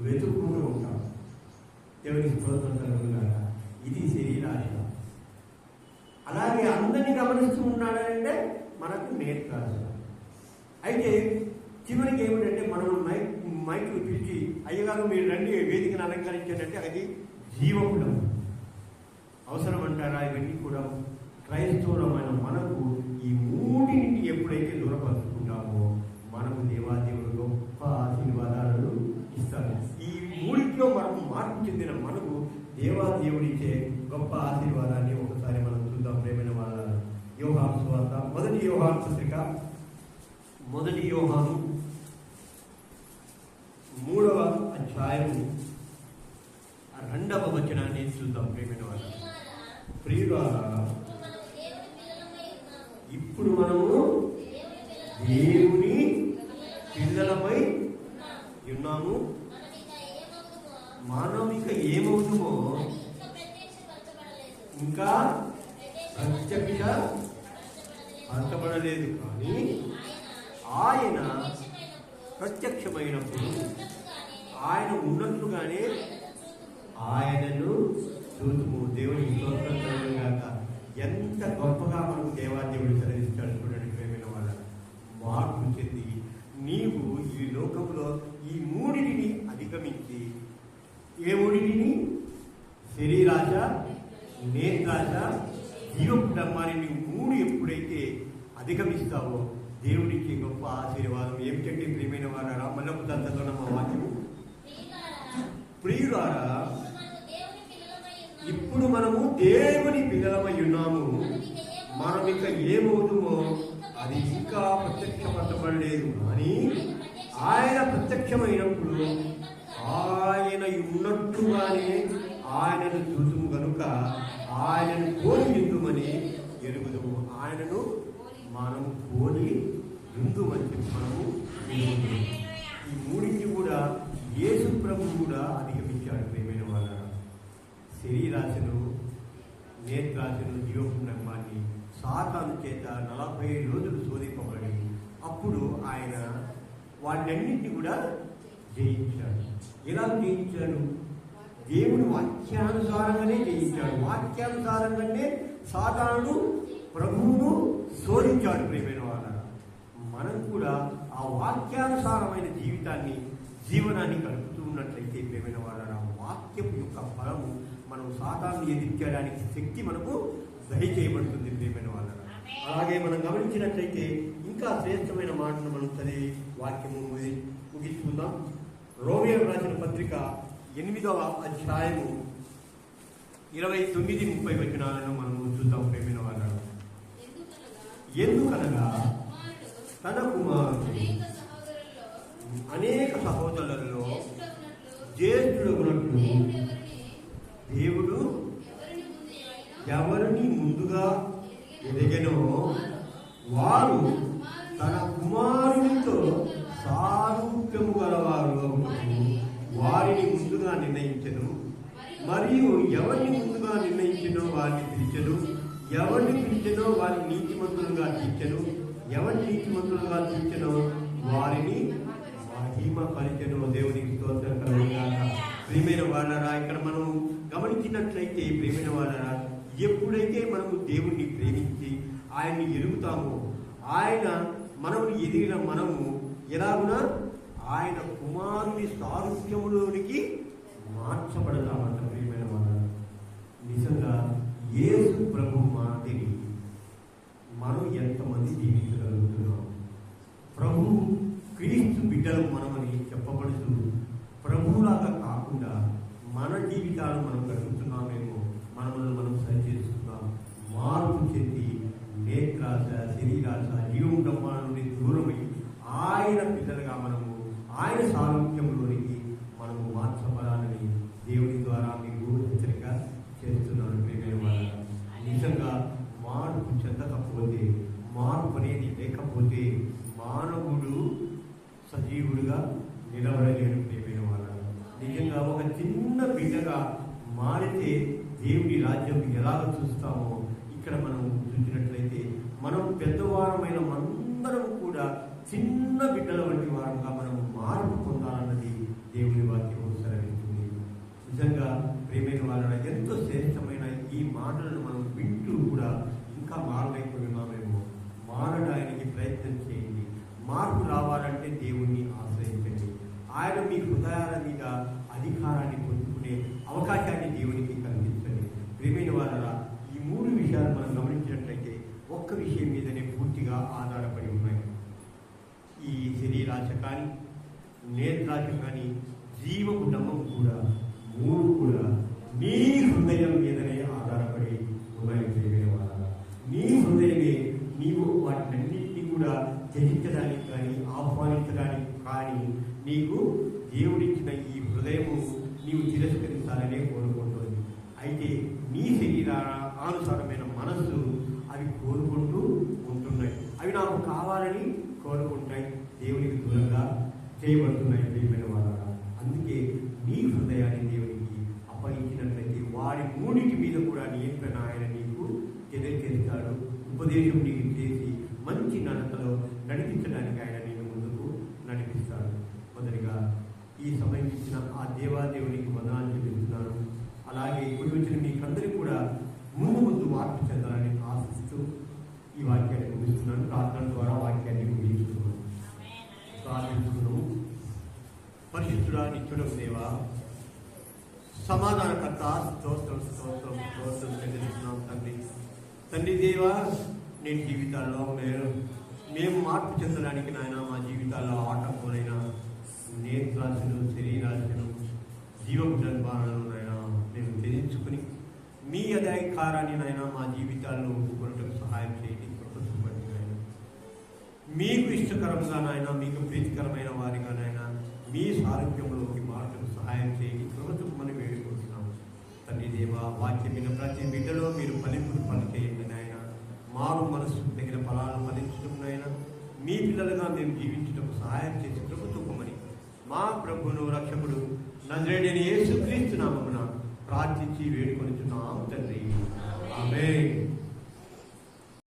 వెతుక్కుంటూ ఉంటాం. దేవుని స్తోత్రం కలుగుగాక. ఇది శరీరాశ. అలాగే అందరినీ గమనిస్తూ ఉన్నాడంటే మనకు నేత్రాశ. అయితే చివరికి ఏమిటంటే మనం మైకులు పిలిచి, అయ్యగారు మీరు రండి వేదికను అలంకరించారంటే అది జీవకులం. అవసరం అంటారా? ఇవన్నీ కూడా క్రైస్తవులమైన మనకు ఈ 3 ఎప్పుడైతే దూరపరుచుకుంటామో మనకు దేవాదేవుడు గొప్ప ఆశీర్వాదాలను ఇస్తారు. ఈ 3 మనకు మార్పు చెందిన మనకు దేవాదేవుడిచ్చే గొప్ప ఆశీర్వాదాన్ని ఒకసారి మనం చూద్దాం. ప్రేమైన వాళ్ళ, యోహాను సువార్త, 1 యోహాను పత్రిక, 1 యోహాను 3వ అధ్యాయము 2వ వచనాన్ని చూద్దాం. ప్రేమైన వాళ్ళ, ప్రియులారా, ఇప్పుడు మనము దేవుని పిల్లలమై ఉన్నాము, మనం ఇక ఏమవుతామో ఇంకా ప్రత్యక్షపరచబడలేదు. కానీ ఆయన ప్రత్యక్షమైనప్పుడు ఆయన ఉన్నట్లుగానే ఆయనను చూతుము. దేవుని స్తోత్రం కలుగుగాక. ఎంత గొప్పగా మనకు దేవాదేవుడు సెలవిస్తాడు చూడండి. ప్రేమైన వాళ్ళ, మార్పు చెంది నీవు ఈ లోకంలో ఈ 3 అధిగమించి, ఏ 3? శరీరాశ, నేత్రాశ, జీవపు డమ్మాని నీవు 3 ఎప్పుడైతే అధిగమిస్తావో దేవుడికి గొప్ప ఆశీర్వాదం ఏమిటంటే ప్రియమైన వారా, మళ్ళొక చదువుతున్న వాక్యము, ప్రియులారా, ఇప్పుడు మనము దేవుని పిల్లలమై ఉన్నాము, మనం ఇక ఏమవుతుందో అది ఇంకా ప్రత్యక్షపరచబడలేదు. కానీ ఆయన ప్రత్యక్షమైనప్పుడు ఆయన ఉన్నట్టుగానే ఆయనను చూతుము గనుక ఆయనను పోలి ఎందుమని ఎరుగుదము. ఆయనను మనం పోలి ఎందుమని చెప్పి మనము ఈ 3 కూడా యేసు ప్రభువు కూడా అధిగమించాడు. ప్రియమైన వాళ్ళ, శరీరాశను, నేత్రాశను, జీవపు నమ్మాన్ని సాతాను చేత 45 రోజులు శోధింపబడి అప్పుడు ఆయన వాటన్నింటినీ కూడా జయించాడు. ఎలా జయించాడు? దేవుడు వాక్యానుసారంగానే జయించాడు. వాక్యానుసారంగానే సాతానుడు ప్రభువును శోధించాడు. ప్రియమైన వాళ్ళ, మనం కూడా ఆ వాక్యానుసారమైన జీవితాన్ని, జీవనాన్ని గడుపుతూ ఉన్నట్లయితే ప్రియమైన వాళ్ళ, వాక్యం యొక్క బలము మనం సాతాన్ని ఎదిరించడానికి శక్తి మనకు దయచేయబడుతుంది ప్రియమైన వాళ్ళ. అలాగే మనం గమనించినట్లయితే ఇంకా శ్రేష్టమైన మాటను మనం చదివి వాక్యము ముగించుకుందాం. రోమియోకు రాసిన పత్రిక 8వ అధ్యాయము 29-30 వచనాలను మనము చూద్దాం ప్రియమైన వాళ్ళ. ఎందుకనగా తన కుమారుడు అనేక సహోదరులలో జ్యేష్ఠుడగునట్లు దేవుడు ఎవరిని ముందుగా ఎదిగెనో వారు తన కుమారునితో సారూప్యము గలవారు వారిని ముందుగా నిర్ణయించెను. మరియు ఎవరిని ముందుగా నిర్ణయించెనో వారిని పిలిచెను. ఎవరిని పిలిచెనో వారిని నీతిమంతులుగా తీర్చెను. ఎవరిని నీతిమంతులుగా తీర్చెనో వారిని మహిమ పరిచెను. దేవునికి స్తోత్రం కలుగుగాక. ప్రియమైన వాళ్ళరా, ఇక్కడ మనం గమనించినట్లయితే ప్రియమైన వాళ్ళరా, ఎప్పుడైతే మనము దేవుణ్ణి ప్రేమించి ఆయన్ని ఎరుగుతామో, ఆయన మనల్ని ఎదిగిన మనము ఎలాగునా ఆయన కుమారుని సారూప్యములోనికి మార్చబడతామంట. ప్రియమైన వాళ్ళరా, నిజంగా యేసు ప్రభు మాదిరి మనం ఎంతమంది జీవించగలుగుతున్నాం? ప్రభు క్రీస్తు బిడ్డలు మనమని చెప్పబడుతూ ప్రభువులాగా కాకుండా మన జీవితాలు మనం గడుపుతున్నామేమో, మనల్ని మనం సరిచేస్తున్నాం. మార్పు చెంది నేత్రాశ, శరీరాశ, జీవం బ్రహ్మాండ నుండి దూరమై ఆయన పిల్లలుగా మనము ఆయన సారూప్యంలోనికి మనము మార్చబడాలని దేవుని ద్వారా మీకు హెచ్చరిక చేస్తున్నాను. ప్రియమైన వాళ్ళ, నిజంగా మార్పు చెందకపోతే, మార్పు అనేది లేకపోతే మానవుడు సజీవుడుగా నిలబడలేడు. ప్రియమైన వాళ్ళ, నిజంగా ఒక చిన్న బిడ్డగా మారితే దేవుని రాజ్యం ఎలాగ చూస్తామో ఇక్కడ మనం చూసినట్లయితే మనం పెద్దవారమైన మనందరం కూడా చిన్న బిడ్డల వంటి వారంగా మనం మార్పు పొందాలన్నది దేవుని వాక్యం సెలవిస్తుంది. నిజంగా ప్రియమైన వాళ్ళ, ఎంతో శ్రేష్టమైన ఈ మాటలను మనం వింటూ కూడా ఇంకా మారలేకపోయినామేమో. మారడానికి ప్రయత్నం చేయండి. మార్పు రావాలంటే దేవుణ్ణి ఆశ్రయించండి. ఆయన మీ హృదయాల మీద అధికారాన్ని పొందుకునే అవకాశాన్ని దేవునికి కల్పించండి. ప్రియమైన వాళ్ళ, ఈ 3 విషయాలు మనం గమనించినట్లయితే ఒక్క విషయం మీదనే పూర్తిగా ఆధారపడి ఉన్నాయి. ఈ శరీరాశ కానీ, నేత్రాశ కానీ, జీవపు డమ్మం కూడా 3 కూడా నీ హృదయం మీదనే ఆధారపడి ఉన్నాయి. ప్రియమైన వాళ్ళ, నీ హృదయమే నీవు వాటినన్నింటినీ కూడా త్యజించడానికి కానీ, ఆహ్వానించడానికి కానీ నీకు దేవుడిచ్చిన ఈ హృదయము నీవు తిరస్కరించాలనే కోరుకుంటుంది. అయితే నీ శరీరానుసారమైన మనస్సు అవి కోరుకుంటూ ఉంటున్నాయి. అవి నాకు కావాలని కోరుకుంటాయి, దేవునికి దూరంగా చేయబడుతున్నాయి. ప్రియమైన వాళ్ళ, అందుకే నీ హృదయాన్ని దేవునికి అప్పగించినట్లయితే వారి 3 మీద కూడా నియంత్రణ ఆయన నీకు తెలియజేస్తాడు. ఉపదేశం నీకు చేసి మంచి నడతలో నడిపించడానికి ఆయన నేను ముందుకు నడిపిస్తాడు. మొదటిగా ఈ సమయం ఇచ్చిన ఆ దేవాదేవునికి వందనాలు చెల్లిస్తున్నాను. అలాగే ఇప్పుడు వచ్చిన మీకందరికీ కూడా ముందు మార్పు చెందాలని ఆశిస్తూ ఈ వాక్యాన్ని ముగిస్తున్నాను. ప్రార్థన ద్వారా వాక్యాన్ని ముగించుకున్నాను. ప్రార్థించుకున్నాము. పరిశుద్ధుడా, నిత్యుడకు దేవా, సమాధానకర్త, స్తోత్రం స్తోత్రం స్తోత్రం చెల్లిస్తున్నాం తండ్రి. తండ్రి దేవా, నేను జీవితాల్లో మేము మార్పు చెందడానికి నాయన మా జీవితాల్లో ఆటంకులైన నేత్రాశను, శరీరాశను, జీవపు జన్మాలను నాయన మేము త్యజించుకుని మీ అధికారాన్ని నాయన మా జీవితాల్లో ఒప్పుకోవటం సహాయం చేయండి. ప్రపంచపడి నాయన మీకు ఇష్టకరంగా నాయన, మీకు ప్రీతికరమైన వారిగా నాయన మీ సారూప్యంలోకి మారటం సహాయం చేయండి. ప్రభుత్వం వేడుకుంటున్నాము తండ్రి దేవా. వాక్యమైన ప్రతి బిడ్డలో మీరు ఫలింపులు పలికేయండి నాయన. మారు మనసు తగిన ఫలాలను ఫలించడం నాయన, మీ పిల్లలుగా మేము జీవించడం సహాయం చేసి ప్రభుత్వమని మా ప్రభువును రక్షకుడు నజరేయుడైన యేసుక్రీస్తు నామమున ప్రార్థించి వేడుకొనుచున్నాము తండ్రి. ఆమేన్.